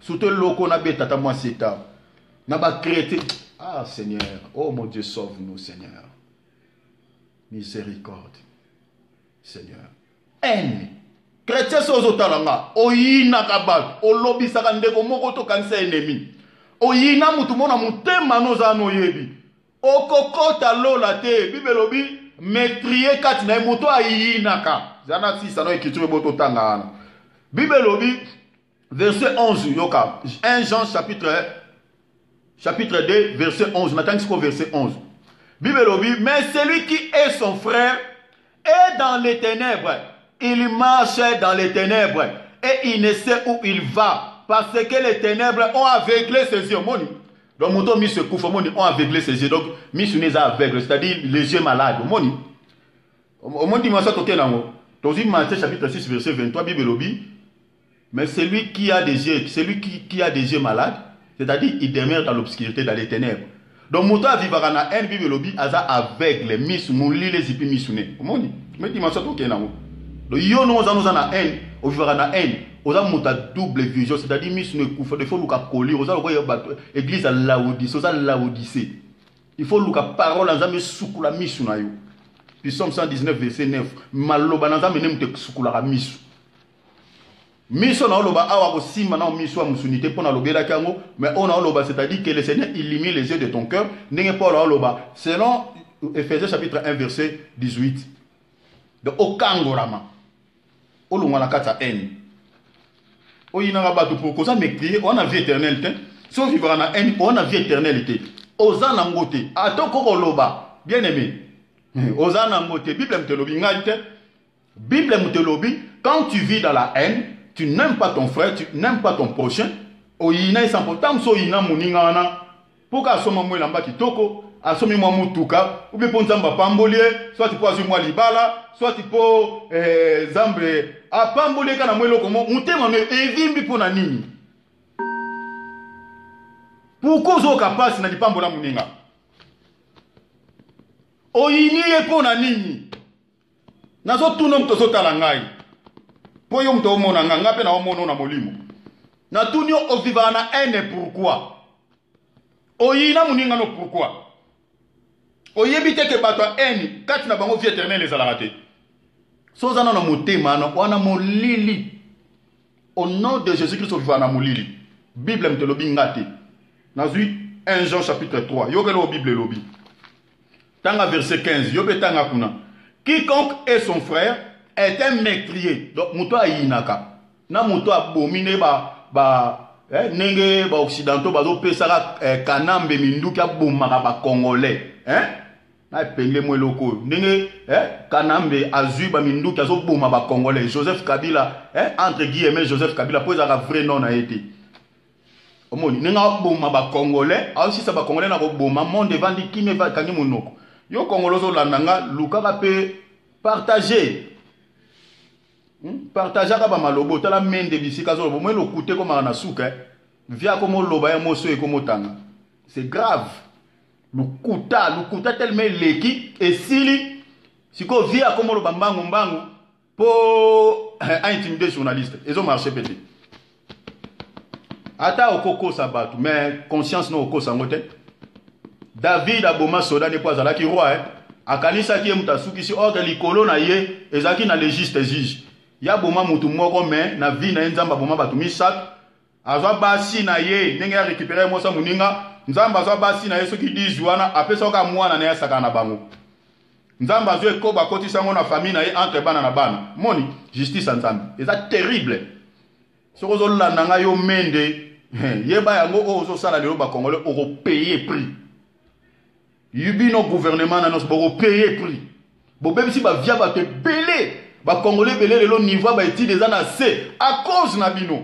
Surtout loko na betata moi c'est tard. N'a pas créé. Ah Seigneur, oh mon Dieu, sauve-nous Seigneur. Miséricorde. Seigneur. Haine. Chrétien sozo talanga. Oyina kabal. Olobi sakandeko moko to kanisa ennemi. Oyina mutu mona mutema noza no yebi. Okokota lola te. Bibelobi metrier kati na moto ayina ka. Zana si sano écriture boto tanga. Bibelobi verset 11 yoka. 1 Jean chapitre 2, verset 11. Maintenant, c'est verset 11. Bible dit, mais celui qui est son frère est dans les ténèbres. Il marche dans les ténèbres et il ne sait où il va parce que les ténèbres ont aveuglé ses yeux. Donc, mon mis se couvre, ont aveuglé ses yeux. Donc, mis se n'est aveugle, c'est-à-dire les yeux malades. Au monde, dimanche, dans Matthieu chapitre 6, verset 23, Bible dit, mais celui qui a des yeux malades, c'est-à-dire il demeure dans l'obscurité, dans les ténèbres. Donc, mouton a vivre na haine, Bible lobi, aza aveugle, mis mouli les ipi misune. Omoni, mais dimanche tout est nango. Donc, yo non nous na haine, au vivre na haine, oza mouta double vision, c'est-à-dire misune koufa, il faut luka koli, oza lokoye église à Laodicée, oza Laodicée. Il faut luka parole nzambe sukula misuna yo. Puis Psalm 119 verset 9, maloba nzambe nemte sukula misu. Miso na oloba awa ko sima na miso a musunité pour na lobela kango, mais on a oloba, c'est-à-dire que le Seigneur illumine les yeux de ton cœur, n'est pas oloba. Selon Ephésiens chapitre 1 verset 18. De okangorama. Olunga na kata en. oyinaka bato pour koza mécrier on a vie éternelle te so vivra na haine on a vie éternelle te oza nango te atoko koloba bien aimé oza nango te Bible mtelobi ngai te Bible mtelobi quand tu vis dans la haine tu n'aimes pas ton frère tu n'aimes pas ton prochain oyina est important so oyina moninga wana poka asoma mwelamba kitoko asomi mwa mutuka ou bien pour nzamba pambolie soit tu peux azwi mwa libala soit tu peux zambe apambolie kana mwelo komo mutema no evimbi pona nini pourquoi zo kapasi na lipambola muninga oyini ye pona nini nazo tuno mto sotala ngai po yo mto omona nganga pe na omona na molimo na tunyo oviva na haine pourquoi oyina muninga no pourquoi oyebi te ke bato haine kati na bango vie éternelle ezalaka te sozana na motema na wana molili au nom de Jésus-Christ oviva na molili Bible mtelobi ngate nazui 1 Jean chapitre 3 yokelo o Bible lobi tanga verset 15 yobe tanga kuna quiconque est son frère est un meurtrier donc muto ayinaka na muto abomine nenge ba occidentaux bazo pesaka kanambe minduki abomaka ba congolais na pengle mweloko nenge kanambe azui ba minduki azoboma ba congolais Joseph Kabila entre guillemets Joseph Kabila po ezaka vrai nom na été omoni nenga boma ba congolais aussi ça ba congolais na boma monde vandi kimi va kangi monoko yo congoloso landanga lukaka pe partager partager ka ba malobo tala mende bisika zo bo lo kute ko na suka via comme loba ya moso e comme tanga c'est grave lukuta tellement leki et sili siko via comme loba mbangu pour intimider journaliste ils ont marché pété ata okoko sabatu mais conscience no okoko sangote David aboma soda ne pas alaki roi akanisa ki mutasuki si ordre likolo na ye ezaki na légiste juge ya boma mutu moko mais na vie na nzamba boma batu misak azwa basi na ye ndenge ya récupérer mosa muninga nzamba azwa basi na ye soki 10 wana apesa ka mwana na ya saka na bango nzamba azwe ko bakoti sango na famille na ye entre bana na bana moni justice nzambe eza terrible soko zo landa nga yo mende yeba yango ozo sala lelo ba congolais oko payer prix yubi no gouvernement na nos boko payer prix bo bebisi ba via ba te belé ba congolais belé lelo niveau ba eti des ana C à cause na bino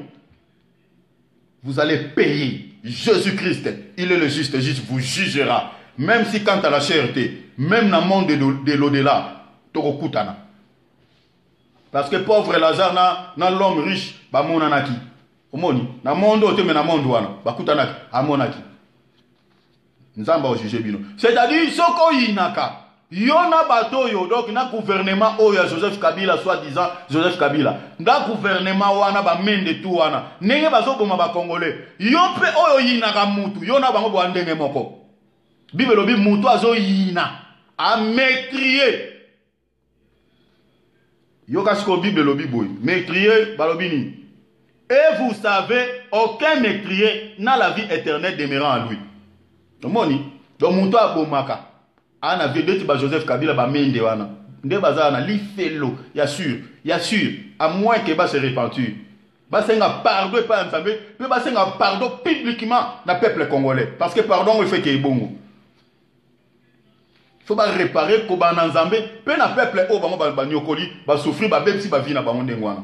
vous allez payer Jésus-Christ il est le juste vous jugera même si quant à la cherté même dans le monde de l'au-delà toko kutana parce que pauvre Lazare na l'homme riche ba monanaki omoni na monde oteme na monde wana ba kutanaki amonaki nzamba o juger bino c'est-à-dire soko yinaka yona bato yo donc na gouvernement oyo Joseph Kabila soi-disant Joseph Kabila na gouvernement wana ba mende tout wana nenge bazoboma ba congolais yo pe oyo yinaka mutu yona bango bo ndenge moko Bible lobi mutu azo yina a métrier yoka siko Bible lobi boy métrier balobini et vous savez aucun métrier n'a la vie éternelle demeurant en lui moni donc mutu abomaka ana vedeti ba Joseph Kabila ba mende wana nde bazana li felo ya sûr à moins que ba se repentir ba senga pardon pas nzambe pe ba senga pardon publiquement na peuple congolais parce que pardon il fait que bongo faut pas réparer ko ba nzambe pe na peuple o bango ba nyokoli ba souffrir ba bebsi ba vie na bango ndengwana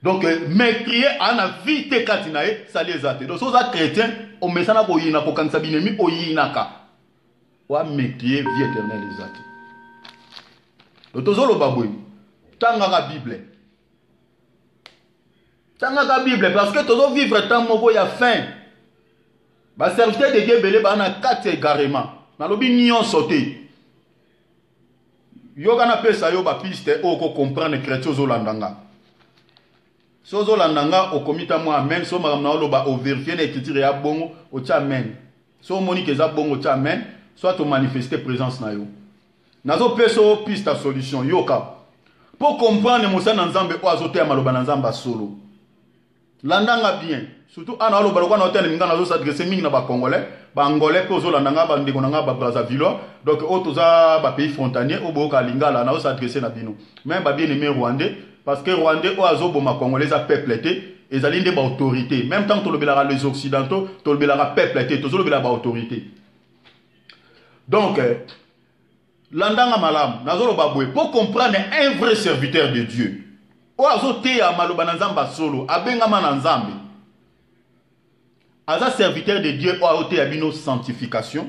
donc mécrier ana vite katinae ça les a donc soza chrétien o mesana ko yina ko kanisa binemi o yinaka wa mécrier vie éternelle les a donc tozolo baboy tanga ka Bible parce que tozo vivre tant moko ya fin ba serviteur de Dieu belé ba na 4 égarement na lobi nion sauté yo kana pesa yo ba piste o ko comprendre chrétien zo landanga sozo landanga o komita mo amen so makamna loba o vérifier l'écriture ya bongo o tcha amen so monique za bongo tcha amen soit to manifester présence na yo nazo peso piste solution yoka pour comprendre mosa na nzambe o azote ya maloba na nzamba solo landanga bien surtout ana alo baloko na hôtel minga nazo s'adresser mingi na ba congolais ba angolais ko zo landanga ba ndeko na ba Brazzaville donc o toza ba pays frontalier o boka lingala na s'adresser na bino même ba bien aimé rwandais parce que rwandais o azo boma congolais a peuple ezali nde ba autorité. Même temps tolobelaka les occidentaux, tolobelaka peuple te, tozolobelaka ba autorité. Donc landanga malam, nazoloba boye pour comprendre un vrai serviteur de Dieu. O azote ya maloba na nzamba solo, abengama na nzambe. Aza serviteur de Dieu, o azote ya bino sanctification.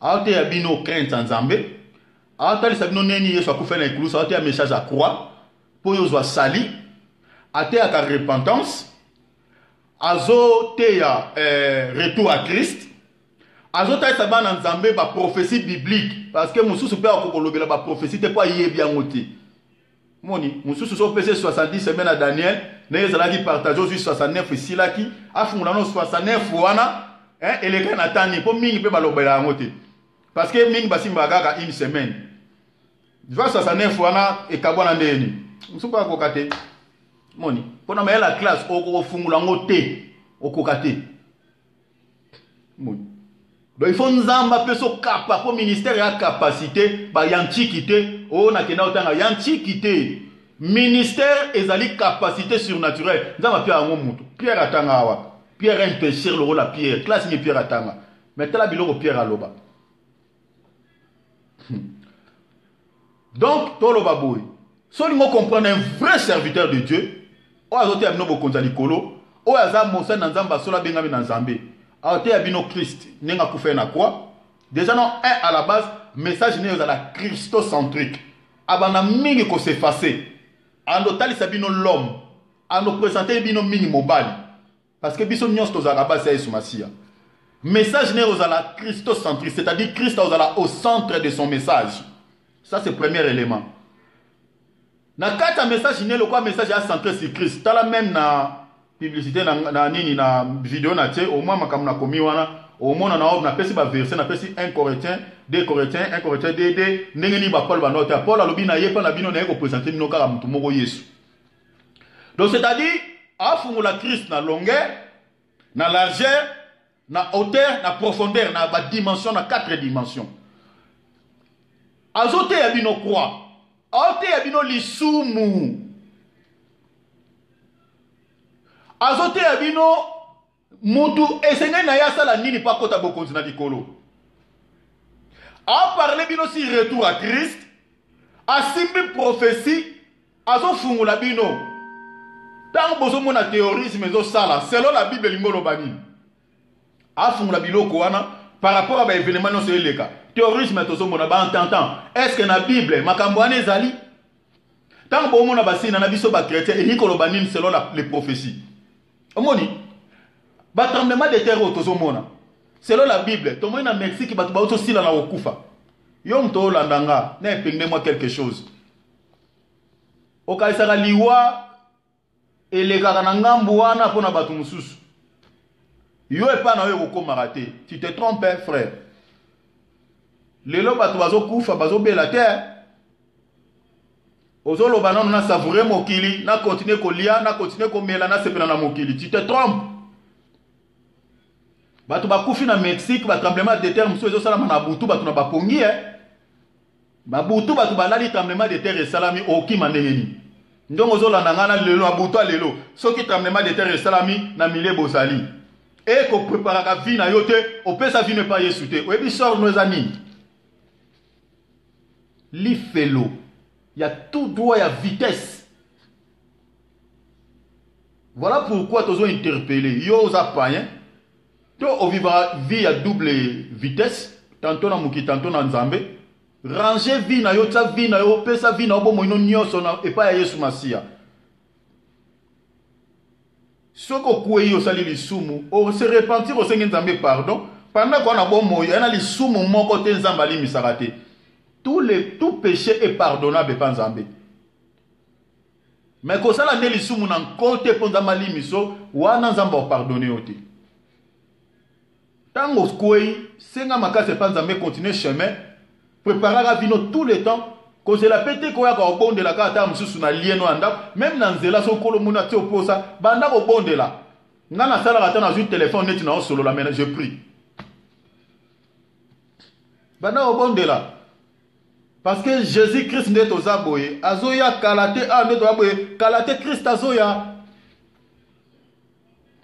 Azote ya bino crainte en nzambe. Azote ya bino neni yesu akufa na ekulusu, azote ya message à croix pour yo zwa sali. Azote ya repentance. Azote ya retour à Christ. Azote ya sabana nzambe ba prophétie biblique parce que mususu pe akokolobela ba prophétie te pa yebi yangote. Moni, mususu so pese 70 semaines à Daniel, ne ezalaki partage au 69 isilaki, afungula no 69 wana, eleka na tani po mingi pe balobela yangote. Parce que mingi basimba kaka une semaine. Jwa 69 wana ekabwana ndeni. Mususu pa kokate. Moni, pona ma la classe okofungula ngote, okokate. Moni. Donc il faut nzamba peso kapa pour ministère ya capacité ba yantikité o na kena otanga yantikité ministère ezali capacité surnaturelle nzamba pia ngo mutu Pierre atanga awa Pierre un pécheur le rôle à Pierre classe ni Pierre atanga mais tala biloko Pierre aloba donc tolo baboy so lingo comprendre un vrai serviteur de Dieu o azote amino bokonza likolo o aza mosa na nzamba sola bengami na nzambe aote ya bino Christ nenga kufé na quoi déjà non un à la base message né à la christocentrique abana mingi ko s'effacer ando talisa bino l'homme ando présenter bino mingi mobali parce que biso nyos to za la base ya Masia message né à la christocentrique c'est-à-dire Christ au centre de son message. Ça c'est le premier élément. Na kata message né le quoi message à centré sur Christ tala même na publicité na nini na vidéo na tie au moins makamna komi wana au moins na pesi ba verset na pesi 1 Corinthiens 2 Corinthiens 1 Corinthiens 2 ndenge ni ba Paul ba note Paul alobi na yepa na bino na yeko présenter bino kala mutu moko Yesu. Donc c'est-à-dire afungula Christ na longueur na largeur na hauteur na profondeur na ba dimension na 4 dimensions. Azote ya bino croix azote ya bino lisumu azote ya bino mutu esenge na ya sala nini pa kota bokonzi na likolo a parler bino si retour à Christ asimbi prophétie azofungula bino tant bozo mona théorisme ezo sala selon la Bible lingolo bani afungula biloko wana par rapport à ba événement no seleka théorisme tozo mona ba entendant est-ce que na Bible makambo ane zali tant bo mona basina na biso ba chrétien et nikolo bani selon les prophéties. Omoni, ba tremblement de terre autozomona. Selon la Bible, to mona Mexique ba ba auto sila na okufa. Yo mto landanga, na epenge moi quelque chose. Okaisaka liwa elekaka na ngambu wana pona batu mususu. Yo epa na yo kokoma te. Tu te trompes frère. Lelo batu bazo kufa bazo bela terre. Ozolo banon na savourer mokili, na continuer kolia, na continuer komela na sepela na mokili. Tu te trompes. Batu bakufi na Mexique, ba tremblement de terre muso ezo salama na butu batu na bapongi Ba butu batu balali tremblement de terre salami oki mandengeni. Ndongo ozolo na ngana lelo na butu lelo. Soki tremblement de terre salami na mile bozali. Et ko prépara ka vie na yote, opesa vie ne pas yesute. Oyebi sort nos amis. Li felo. Il y a tout droit, il y a vitesse. Voilà pourquoi tu as interpellé. Yo aux appareils. Tu as vie à double vitesse. Tantôt na muki, tantôt na nzambe. Ranger vie na yo, ta vie na yo, pesa vie na yo, bon moino nyoso na et pas Yesu Masia. Soko koué yo sali li sumu, o se repentir au Seigneur nzambe pardon. Pendant qu'on a bon moyo, y en a li sumu mon côté nzamba li misarate. Tout péché est pardonnable par Nzambe. Mais quand ça la neli sumu nan côté pour Nzamali miso, wana Nzamba pardonner oti. Tango koi, senga makase pa Nzambe continuer chemin, préparer la vie tout le temps. Quand c'est la pété ko ya ko bonde la kata mususu na lieno anda, même na nzela so kolo muna te oposa, banda ko bonde la. Ngana sala rata na un téléphone net na solo la mena, je prie. Banda ko bonde la. Parce que Jésus-Christ n'est aux aboyés. Azoya kalate, ah, n'est aux aboyés. Kalate Christ azoya.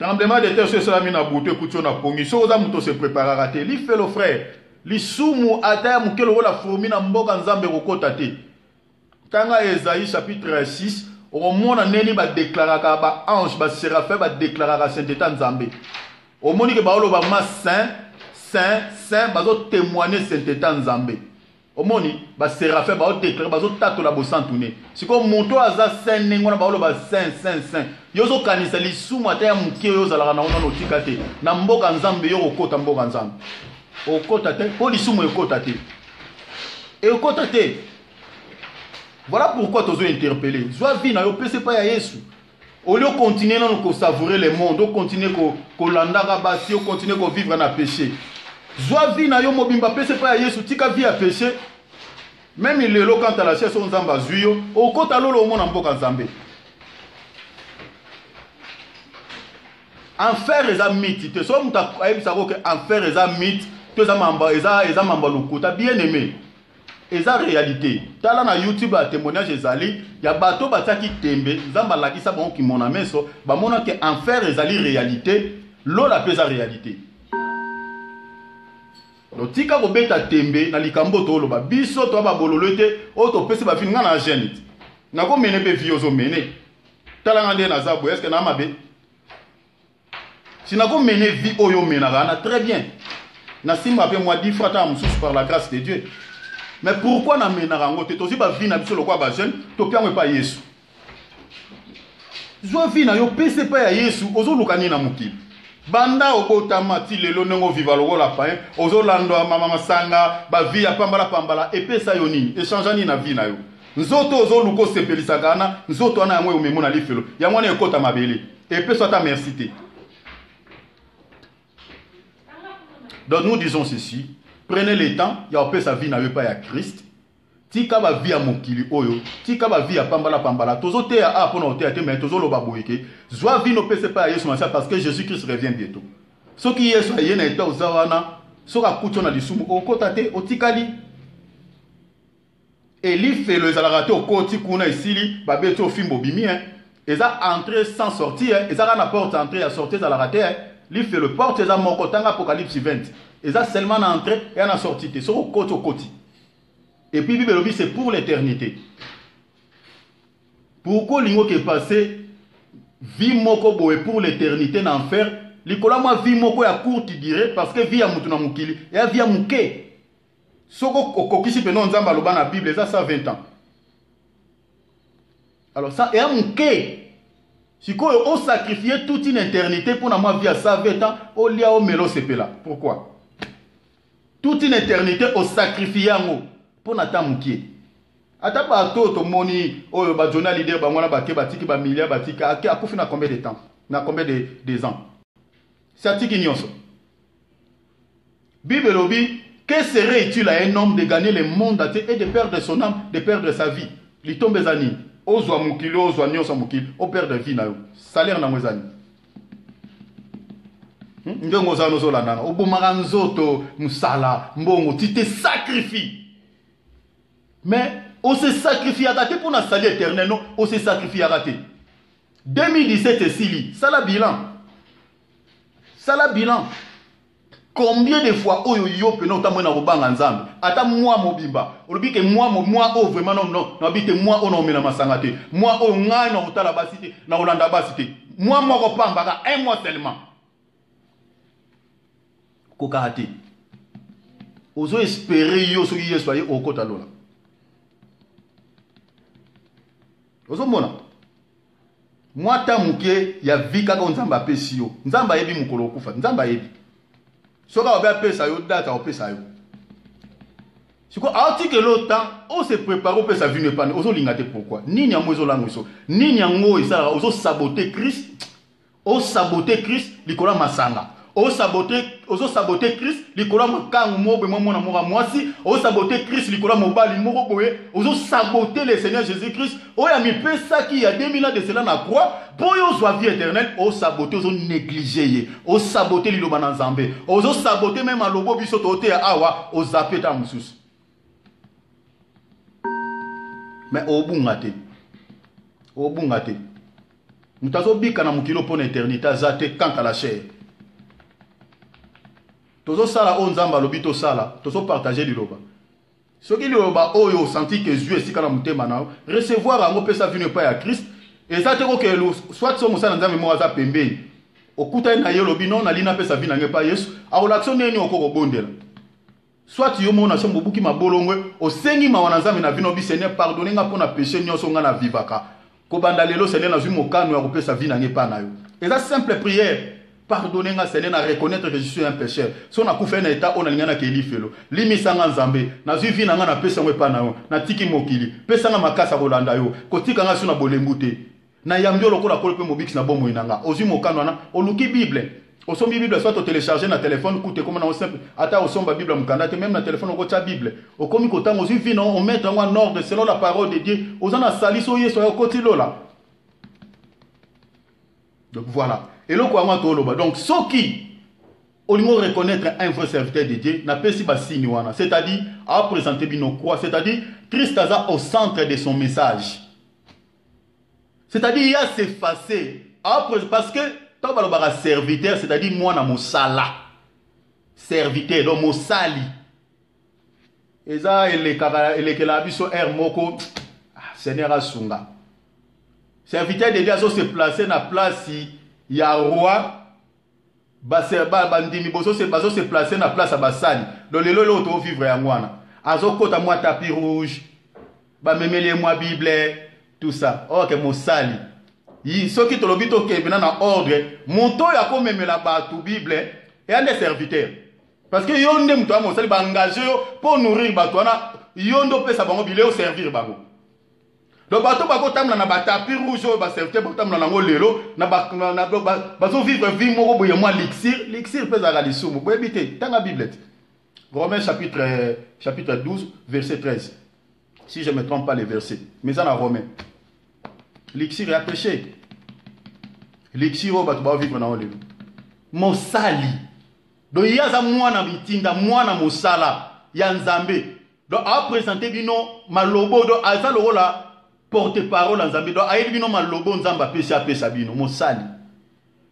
Tremblement de terre, c'est cela mina bouté couture na pongi. So oza muto se prépare à rater. Li fait le frère. Li sumu ataya mukelo la fourmi na mboka nzambe kokota te. Tanga Esaïe chapitre 6, au monde neni ba déclaraka ba ange ba séraphin ba déclaraka sainteté nzambe. Au monde que ba olo ba ma saint bazo témoigner sainteté nzambe. Au monde ba séraphin ba déclarer bazo tato la bo santuné. Siko moto aza saint ngona ba olo ba saint. Yozo kanisa li sumu ataya mukelo yo zalaka na ono tikate. Na mboka nzambe yo okota mboka nzambe. Okota te, po li sumu okota te. Et okota te. Voilà pourquoi tu as interpellé. Joie vie na yo pese pas ya Yesu. Au lieu de continuer à savourer le monde, au continuer à landara basi, au continuer à vivre dans le péché. Joie vie na yo mobimba pese pas ya Yesu, tika vie à péché. Même il est là quand à la chaise on zamba zuyo, au kota lolo mon amboka nzambe. Enfer eza mythe, te so muta ayebisa ko ke enfer eza mythe, to eza mamba lokuta bien aimé. Eza réalité. Tala na YouTube a témoignage ezali, ya bato bataki tembe, nzamba lakisa bon ki mona meso, ba mona ke enfer ezali réalité, lo la pesa réalité. Do tika ko beta tembe na likambo to lo ba biso to ba bololete, o to pese ba finga na jeune. Na ko mene pe viozo mene. Tala ngande na zabo, est-ce que na mabe? Si na ko mene vi oyo mena na très bien. Na simba pe moi 10 frata mususu par la grâce de Dieu. Mais pourquoi na menarango te tozi ba vie na biso lokwa ba jeune to piango pa Yesu. Zo vie na yo pese pa ya Yesu ozo lukani na mukili. Banda obota mati lelo nengo viva loko la pain ozo lando mama masanga ba vie ya pambala epesa yo nini échange ni na vie na yo. Nzoto ozo luko sepelisa kana nzoto ana yamwe umemona lifelo. Ya mwana ekota mabele. Epesa ta merci te. Donc nous disons ceci. Prenez le temps, il y a sa vie n'avait pas à Christ. Tika ba vie à mokili oyo, tika ba vie à pambala. Tozo te a pour nous te mais tozo lo baboyeke. Joie vie no pese pas à Yesu parce que Jésus-Christ revient bientôt. Ce qui est so yena eta ozawana, so ka kucho na lisumu okotate otikali. Et li fait le zalarate au koti kuna isili ba beto fimbo bimi hein. Eza entrer sans sortir, eza na porte entrer à sortir zalarate hein. Li fait le porte eza mokotanga Apocalypse 20. Et ça seulement en entrée et en sortie. C'est au côté. Et puis, Bible c'est pour l'éternité. Pourquoi l'ingo qui est passé, vie moko boé pour l'éternité en enfer, l'ikola moi vie moko ya court tu dirais, parce que vie à mutuna mukili, et à vie à muke. Soko kokisi penon nzamba loba na Bible, ça 20 ans. Alors ça, et à muke. Si on sacrifiait toute une éternité pour ma vie à ça 20 ans, au lia au melo sepela. Pourquoi? Toute une éternité au sacrifier pour n'attendre moukier. Ata ba to moni o ba journal leader ba mona ba ke ba tiki ba milliard ba tiki a kofi na combien de temps? Na combien de ans? C'est tiki nyonso. Bible obi, que serait-il à un homme de gagner le monde et de perdre son âme, de perdre sa vie? Li tombe zani, ozwa mukili, ozwa nyonso mukili, o perdre vie na yo. Salaire na mwezani. Ndongo za nozo la nana obomaka nzoto musala mbongo tu te sacrifies mais on se sacrifie à rater pour na salut éternel non on se sacrifie à rater 2017 sili sala bilan combien de fois oyo yo pe no tamwe na robanga nzambe ata moi mobimba olobi ke moi oh vraiment non habite moi on omena masanga te moi o ngai na otala basite na olanda basite moi ko pambaka un mois seulement kokahati ozo espérer yo soki yesu aye okota lola ozo mona mwata muke ya vika ko nzamba pesi yo nzamba yebi mukolo okufa nzamba yebi soka obe pesa yo data opesa yo siko article lota on se prépare pour sa vie ne pas ozo lingate pourquoi nini yango ezo lango so nini yango esala ozo saboter Christ o saboter Christ likola masanga o saboter Christ likola makangu mobe mwana mora mwasi o saboter Christ likola mobali moko boye o saboter le Seigneur Jésus-Christ o ya mi pesa qui a 2000 ans de cela na croix pour yo soit vie éternelle o saboter o négliger o saboter liloba na nzambe o saboter même alobo biso tote awa o zapeta mususu mais o bungate Mutazo bika na mukilo pour l'éternité azate quant à la chair. Tozo sala on nzamba lobito sala, tozo partager liloba. Ce qui liloba oyo senti que Dieu est si kana mutema na recevoir ango pesa vinu pa ya Christ. Ezate ko ke soit so musana nzambe mo aza pembeni. Okuta na ye lobi non alina pesa vinu nge pa Yesu. A relaction neni okoko bondela. Soit yo mona sombo buki mabolongwe osengi mawana nzambe na vino bi Seigneur pardonner nga pona péché nyonso nga na vivaka. Ko banda lelo Seigneur na zwi mokano ya kopesa vinu nge pa na yo. Eza simple prière. Pardonnez moi Seigneur, à reconnaître que je suis un pécheur. Si on a fait un état, on a l'ingana qui est felo. Limisanga nzambe, na zuivi na ngana pesa ngwe pana yo, na tiki mokili, pesa nga makasa kolanda yo, kotika nga suna bolembute. Na yambio lokola kolpe mobix na bomo inanga. Ozi mokano na, oluki Bible. Osombi Bible soit au télécharger na téléphone, coûte comme na simple. Ata osomba Bible mukandate même na téléphone oko cha Bible. Okomi kotanga ozi vi na on mettre en ordre selon la parole de Dieu. Ozana saliso yeso yo kotilo là. Donc voilà. Et le quoi donc ceux qui au niveau reconnaître un vrai serviteur de Dieu n'a pas si signe c'est-à-dire à présenter bino quoi, c'est-à-dire Christ a au centre de son message, c'est-à-dire il a s'effacer parce que tant que serviteur, c'est-à-dire moi na mosala serviteur donc mosali et ça il est la biso er moko Seigneur asunga serviteur de Dieu a se placer na place il y a roi bandimi boso se placer na place à basali donc le lolo to vivre ya ngwana azokota moi tapis rouge ba memele moi bible tout ça OK mosali yi soki to lobito ke bina na ordre monto ya ko memela ba tu bible et un des serviteurs parce que yonde mto mosali ba engagé pour nourrir ba twana yondo pesa bango bile au servir bango. Donc bato bako tamla na batapi rouge ba serviteur bako tamla nango lelo na bazo vivre vie moko boye moi l'ixir pesa ga lisumu boye bité tanga bible. Romains chapitre 12 verset 13. Si je ne me trompe pas les versets. Mais en Romains. L'ixir est péché. L'ixir bato ba vivre nango lelo. Mosali. Donc il y a za mwana bitinda mwana mosala ya nzambe. Donc a présenter bino malobo do aza lokola porte-parole en Zambie, donc aïe bino malobo nzamba pesa bino mosali.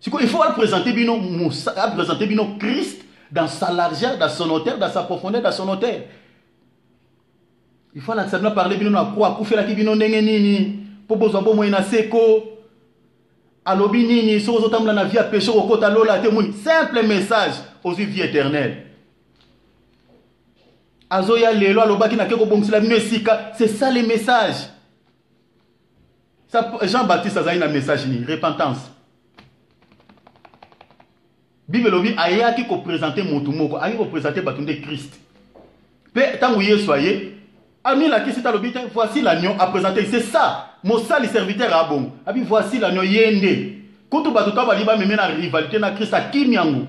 Il faut présenter bino présenter bino Christ dans sa largeur, dans son hauteur, dans sa profondeur, dans son hauteur. Il faut la parler bino na quoi, pour faire la bino ndenge nini, pour besoin bon moyen na seko. Alobi nini, so otamla na vie à péché au kota lola témoin, simple message aux vie éternelle. Azoya lelo alobaki na keko bongsila bino esika, c'est ça le message. Jean-Baptiste a un message ni repentance. Bible lobi ayaki ko présenter montu moko, ayaki ko présenter batunde Christ. Pe tangu soyez, ami la kisita lobi voici l'agneau à présenter, c'est ça. Mosali serviteur a bon. Abi voici l'agneau yende. Kutu batuta ba liba mena rivalité na Christ a kimyangu.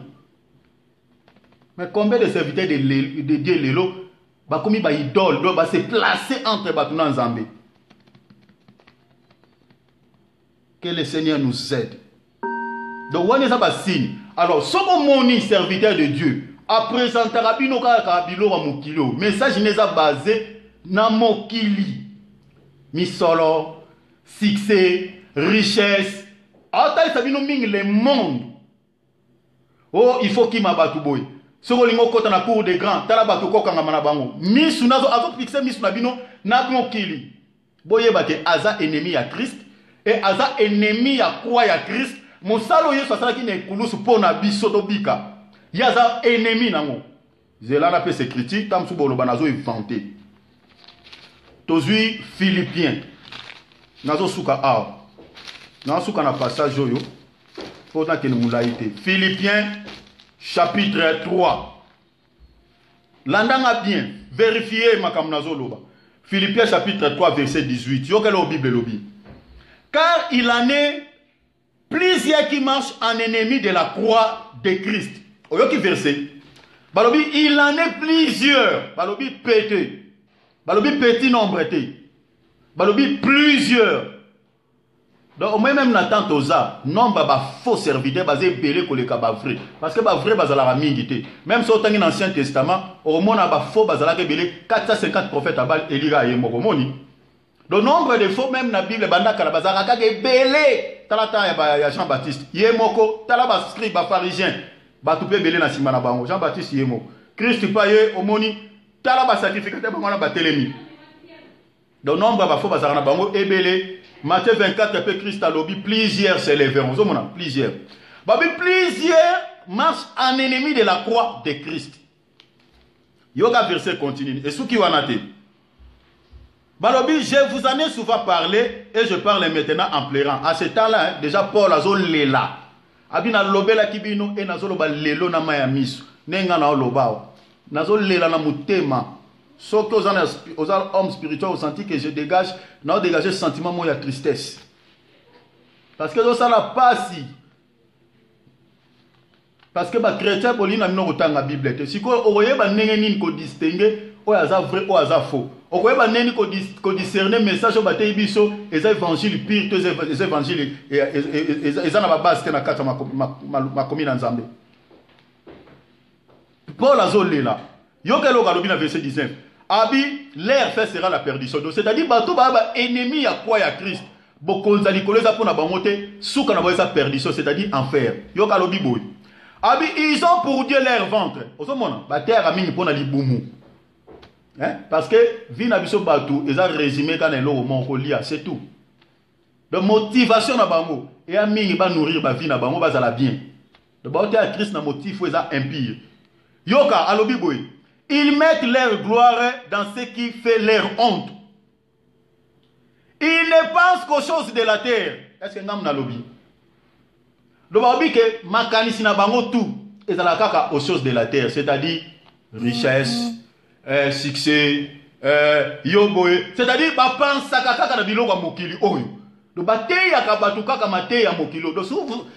Mais combien de serviteurs de Dieu lelo ba komi ba idole, do ba se placer entre batuna nzambe. Que le Seigneur nous aide. Donc, on est un signe. Alors, ce moni serviteur de Dieu, à présenter Rabino Kabilo à Mokilo, message n'est pas basé dans Mokili. Misolo, succès, richesse. Attends, ça vient le monde. Oh, il faut qu'il m'abatte boy. Ce qu'on a na cour des grands, talabato kokanga manabango. Misu nazo, azo fixé misu nabino, nabmokili. Boye bate, aza ennemi à Christ. Et aza ennemi à quoi ya Christ mosalo yesu asala ki ne kulusu pona bisoto bika yaza ennemi nango zela na pe se critique tam su bolo banazo inventé tozui Philippiens nazo suka nazo suka na passage oyo pona ke mulaité Philippiens chapitre 3 landanga bien vérifier makam nazo loba Philippiens chapitre 3 verset 18 yo kelo Bible lobi. Car il en est plusieurs qui marchent en ennemi de la croix de Christ. Oyoki verset. Balobi, il en est plusieurs. Balobi pété. Balobi petit nombre. Balobi plusieurs. Donc, au même Nathan Toza, nombre de faux serviteurs basés belé que les cas vrai. Parce que vrai bazala la mingité. Même si on dans l'Ancien Testament, au moins on a faux bazala belé 450 prophètes à bal Elira et Mogomoni. Le nombre de faux même na Bible banda kala bazaka kake belé talata ya Jean-Baptiste yemoko talaba scribe ba pharisien ba tout belé na sima na bango Jean-Baptiste yemo Christ pa ye omoni talaba sacrificateur bango na batelemi. Le nombre ba faux bazaka na bango ebelé. Matthieu 24 pe Christ a lobby plusieurs s'élèveront plusieurs. Babi plusieurs marchent en ennemi de la croix de Christ. Yoga verset continue. Et ce qui va noter. Balobi, je vous en ai souvent parlé et je parle maintenant en pleurant. À ce temps-là, déjà Paul a lela. Abina lobela kibino et nazo loba lelo na maya misu. Nenga na lobao. Nazo lela na mutema. Sauf que aux hommes spirituels, ont senti que je dégage, n'a dégagé ce sentiment moi de tristesse. Parce que ça n'a pas si. Parce que les chrétiens pour l'île n'ont pas la Bible. Si vous voyez que vous distinguez, ou est vrai ou est faux. Vous voyez que vous discernez le message au bataille biso, les évangiles pires, les évangiles, ils ont la base que ma commune en Zambie. Paul a zolé là. Yokelo galobi na verset 19. Abi, l'air fait sera la perdition. C'est-à-dire, bato ba ennemi à quoi ya Christ. Bokonzali koleza pour na bangote, souka na sa perdition, c'est-à-dire enfer. Yokalobi boy. Abi, ils ont pour Dieu leur ventre. Osomona, ba terre a mis pour na libumu. Hein? Parce que vina biso bato, ils ont résumé quand ils l'ont mongolia, c'est tout. De motivation na bango et a mingi ba nourrir ba vie na bango ba zala bien. De baote à Christ na motif ou eza impire. Yoka alobi boy. Ils mettent leur gloire dans ce qui fait leur honte. Ils ne pensent qu'aux choses de la terre. Est-ce que nous avons dit? Le babi que makanisi na bango tout et la kaka aux choses de la terre, c'est-à-dire richesse, succès, yoboe, c'est-à-dire ba pensa kaka na biloko mokili oyo. Le bataille ya kabatu kaka mate ya mokilo. Donc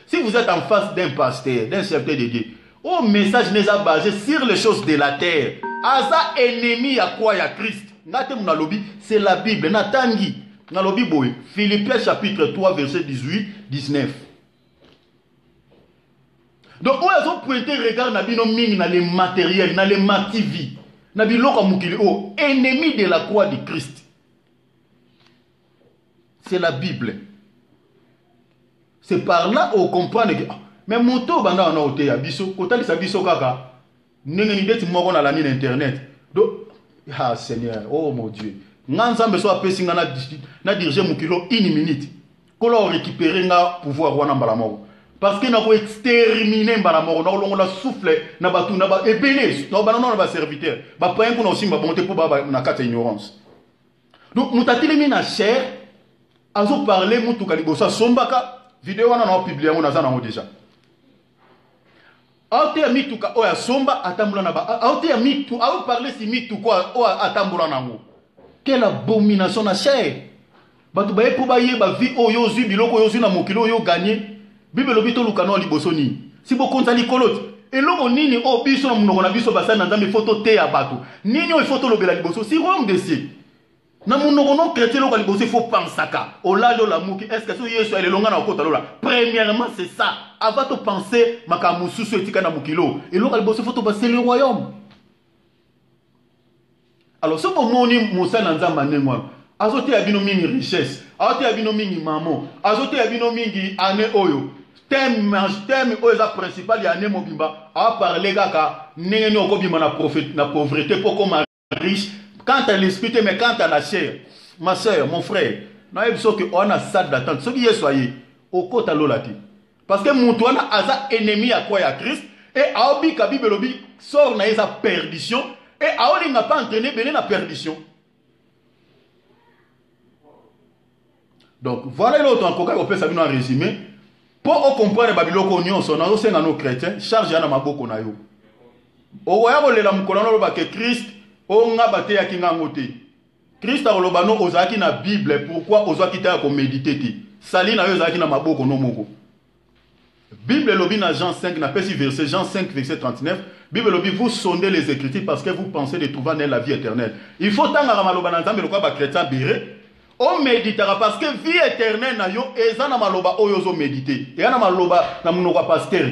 si vous êtes en face d'un pasteur, d'un serviteur de Dieu, au message n'est pas basé sur les choses de la terre. Asa ennemi à quoi ya Christ. Nate mon lobby, c'est la Bible. Natangi. Nalobi boy. Philippiens chapitre 3 verset 18-19. Donc où ils ont pointé regard nabino ming na les matériels, na les mativi. Nabilo kamukili oh ennemi de la croix de Christ. C'est la Bible. C'est par là où on comprend que mais moto banda on a ôté à biso, kotali sa biso kaka. N'engeni deti moko na la mine internet. Donc ah Seigneur, oh mon Dieu. Nganzambe so apesi nga na diriger mukilo une minute. Kolo récupérer nga pouvoir wana mbala moko. Parce que na ko exterminer mbala moko, na longo la souffle na batu na ba ebele, na ba non ba serviteur. Ba pain pour na aussi ba monter pour ba na kata ignorance. Donc mutatili mina cher azo parler mutu kalibosa sombaka vidéo wana na publier ngo na za nango déjà. Aote ya mitu ka oya somba atambula na ba aote ya mitu ao parler si mitu quoi o atambula nango. Quelle abomination na cher. Batu ba epo ba ye ba vie oyo zu biloko oyo zu na mokilo oyo gagner. Bible lobito lukano liboso ni. Si bo konza likolote eloko nini o biso na munoko na biso basa na nzambe photo te ya batu. Nini o photo lobela liboso si royaume de ciel. Na munoko non chrétien lo liboso il faut pensaka. Olalo la muki est-ce que so yeso ele longa na okota lola. Premièrement c'est ça. Avant de penser makamususu etika na mukilo. Et lo liboso photo ba c'est le royaume. Alors ce moment ni Moussa na nzamba nengwa. Azote ya bino mingi richesse. Azote ya bino mingi maman. Azote ya bino mingi ane oyo. Thème oyo za principal ya ane mobimba. A parler kaka nengeni okobima na pauvreté pour comme riche. Quant à l'esprit, mais quant à la chair, ma soeur, mon frère, on a salle d'attente. Ce qui est soyez, au côté de l'olati. Parce que Moutouana a un ennemi à quoi il y a Christ, et Aobi Kabibelobi sort na sa perdition, et Aobi n'a pas entraîné béné la perdition. Donc voilà l'autre encore qu'on peut savoir en résumé. Pour comprendre Babiloko Nyon, son nom, c'est nos chrétiens, charge à Maboko Nayo. Au royaume de la Moukolano, que Christ, on a battu à Kingangote. Christ a olobano ozaki na Bible, pourquoi ozaki ta ko méditer ti. Sali na ozaki na maboko no moko. Bible lobi na Jean 5 na pesi verset Jean 5 verset 39. Bible lobi vous sondez les écritures parce que vous pensez de trouver dans la vie éternelle. Il faut tanga maloba na nzambe lokwa ba chrétien béré. On méditera parce que vie éternelle na yo eza na maloba oyo zo méditer. Et na maloba na munoko pasteur.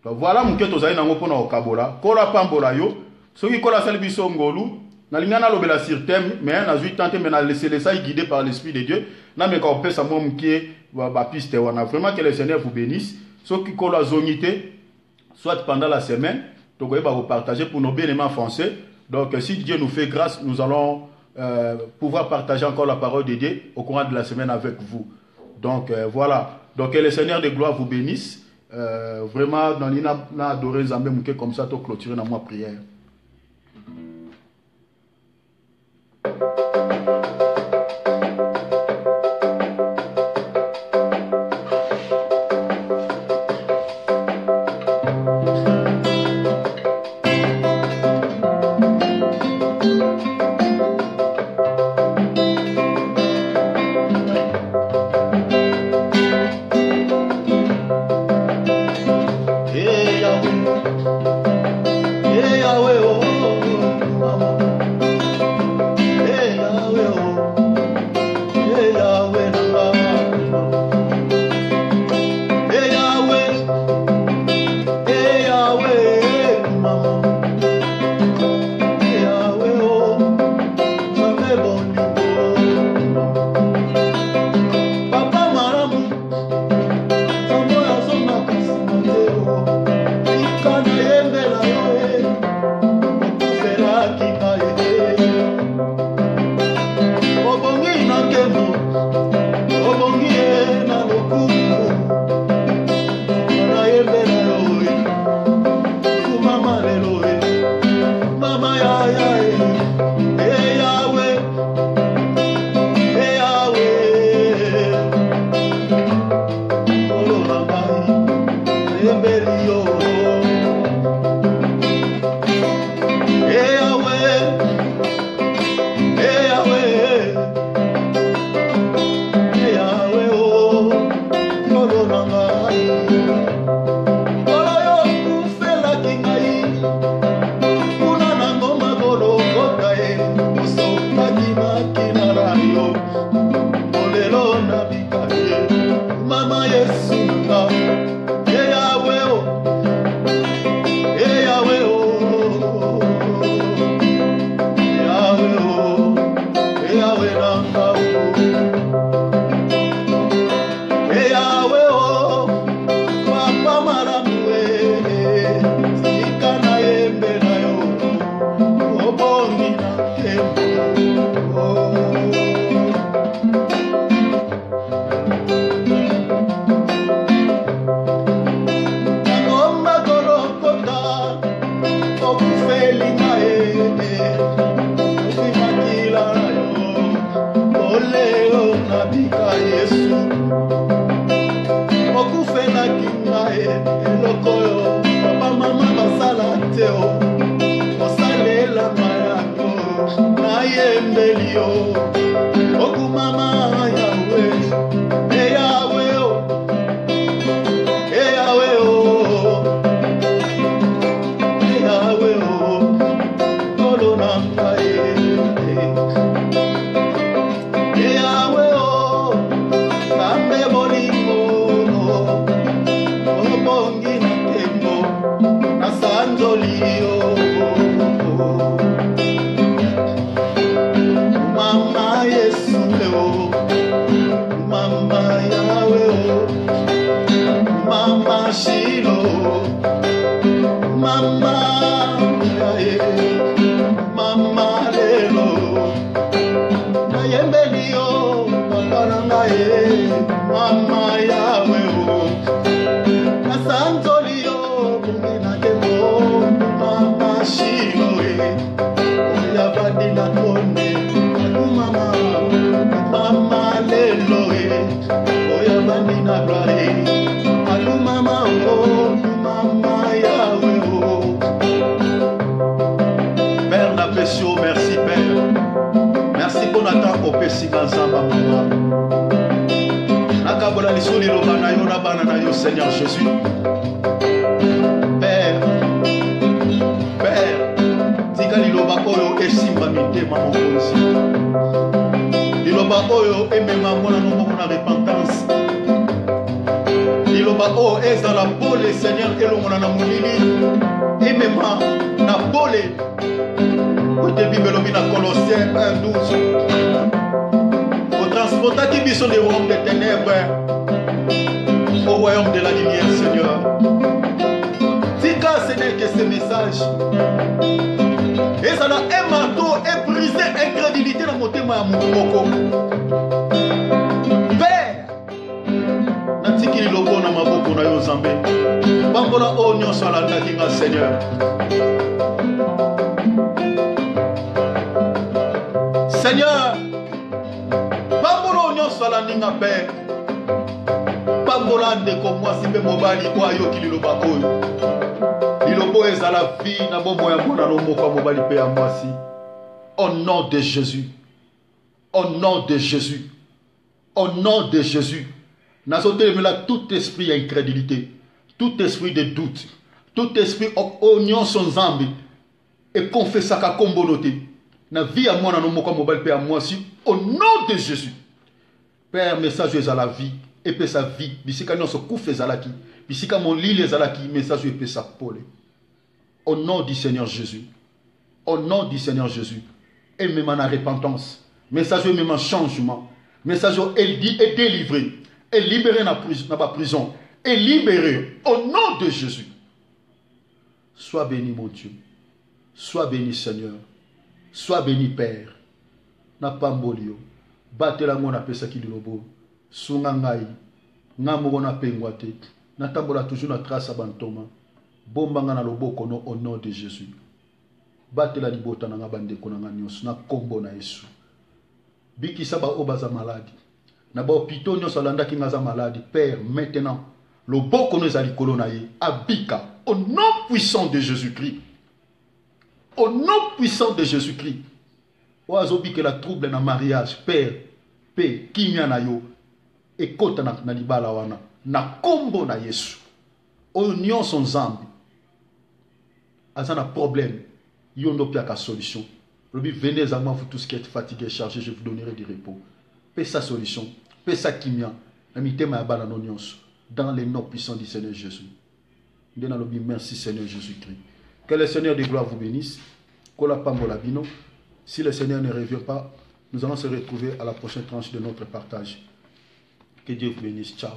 Voilà mon keto zaï nango pona okabola kola pambola yo soki kola sali biso ngolu Nalingana lobela sur thème, mais na zui tante mais na laisser les ça guidé par l'esprit de Dieu. Na me ka pesa mo mkie ba piste wana. Vraiment que le Seigneur vous bénisse. Ceux qui collent la zonité, soit pendant la semaine, donc on va partager pour nos bien-aimés français. Donc si Dieu nous fait grâce, nous allons pouvoir partager encore la parole de Dieu au courant de la semaine avec vous. Donc voilà. Donc que le Seigneur de gloire vous bénisse. Vraiment, dans l'ina adoré Zambé Mouké comme ça, tu clôturer dans ma prière. Seigneur Jésus. Père, tika liloba oyo esimba mitema mokonzi. Liloba oyo emema mona nomoko na repentance. Liloba oyo ezala pole Seigneur elongona na molili. Emema na pole Au début, Mélobie dans Colossiens 1:12. Au transportaki biso des royaumes des ténèbres au royaume de la lumière, Seigneur. Tika, Seigneur, que ce message. Et ça a un marteau et brisé incrédulité dans mon thème à Moukoko. Père, Natiki Lobo na maboko na yo Zambé. Bambola onyo salanda kinga Seigneur. Seigneur, Bambola onyo salanda Père. Bambola ndeko mwasi mpe mobali kwa yo kililoba oyo. Lilobo ezala vie na bombo ya mwana no moko mobali pe ya mwasi. Au nom de Jésus. Au nom de Jésus. Au nom de Jésus. Nazotelemela tout esprit d'incrédulité, tout esprit de doute, tout esprit oignon son zambi et confessa ka kombonote. Na vie à moi na no moko mobali pe ya mwasi au nom de Jésus. Père, message est à la vie et pe sa vie. Bisika nyonso kufa ezalaki. Bisika mon lit ezalaki message est pe sa pole. Au nom du Seigneur Jésus. Au nom du Seigneur Jésus. Et même en repentance. Message même en changement. Message est délivré. Est libéré dans la prison. Est libéré. Au nom de Jésus. Sois béni mon Dieu. Sois béni Seigneur. Sois béni Père. Na pambolio. Batela ngona pesa kililobo. Sunga ngai. Ngamu na pengwate. Na tambola toujours na trace abantoma. Bombanga na loboko no au nom de Jésus. Batela libota na ngabande konanga nyos na kombo na Yesu. Biki saba obaza maladi. Na ba hôpital nyos alanda ki ngaza maladi. Père, maintenant, loboko no ezali kolona ye abika au nom puissant de Jésus-Christ. Au nom puissant de Jésus-Christ. Oazobi que la trouble na mariage, Père, Père, kimia na yo ekota na libala wana na kombo na Yesu. Oignon son zambi. Azana problème, yondo piaka solution. Venez à moi, vous tous qui êtes fatigués, chargés, je vous donnerai du repos. Paix sa solution, paix sa kimia, dans les noms puissants du Seigneur Jésus. Merci Seigneur Jésus-Christ. Que le Seigneur de gloire vous bénisse. Si le Seigneur ne revient pas, nous allons se retrouver à la prochaine tranche de notre partage. Que Dieu vous bénisse. Ciao.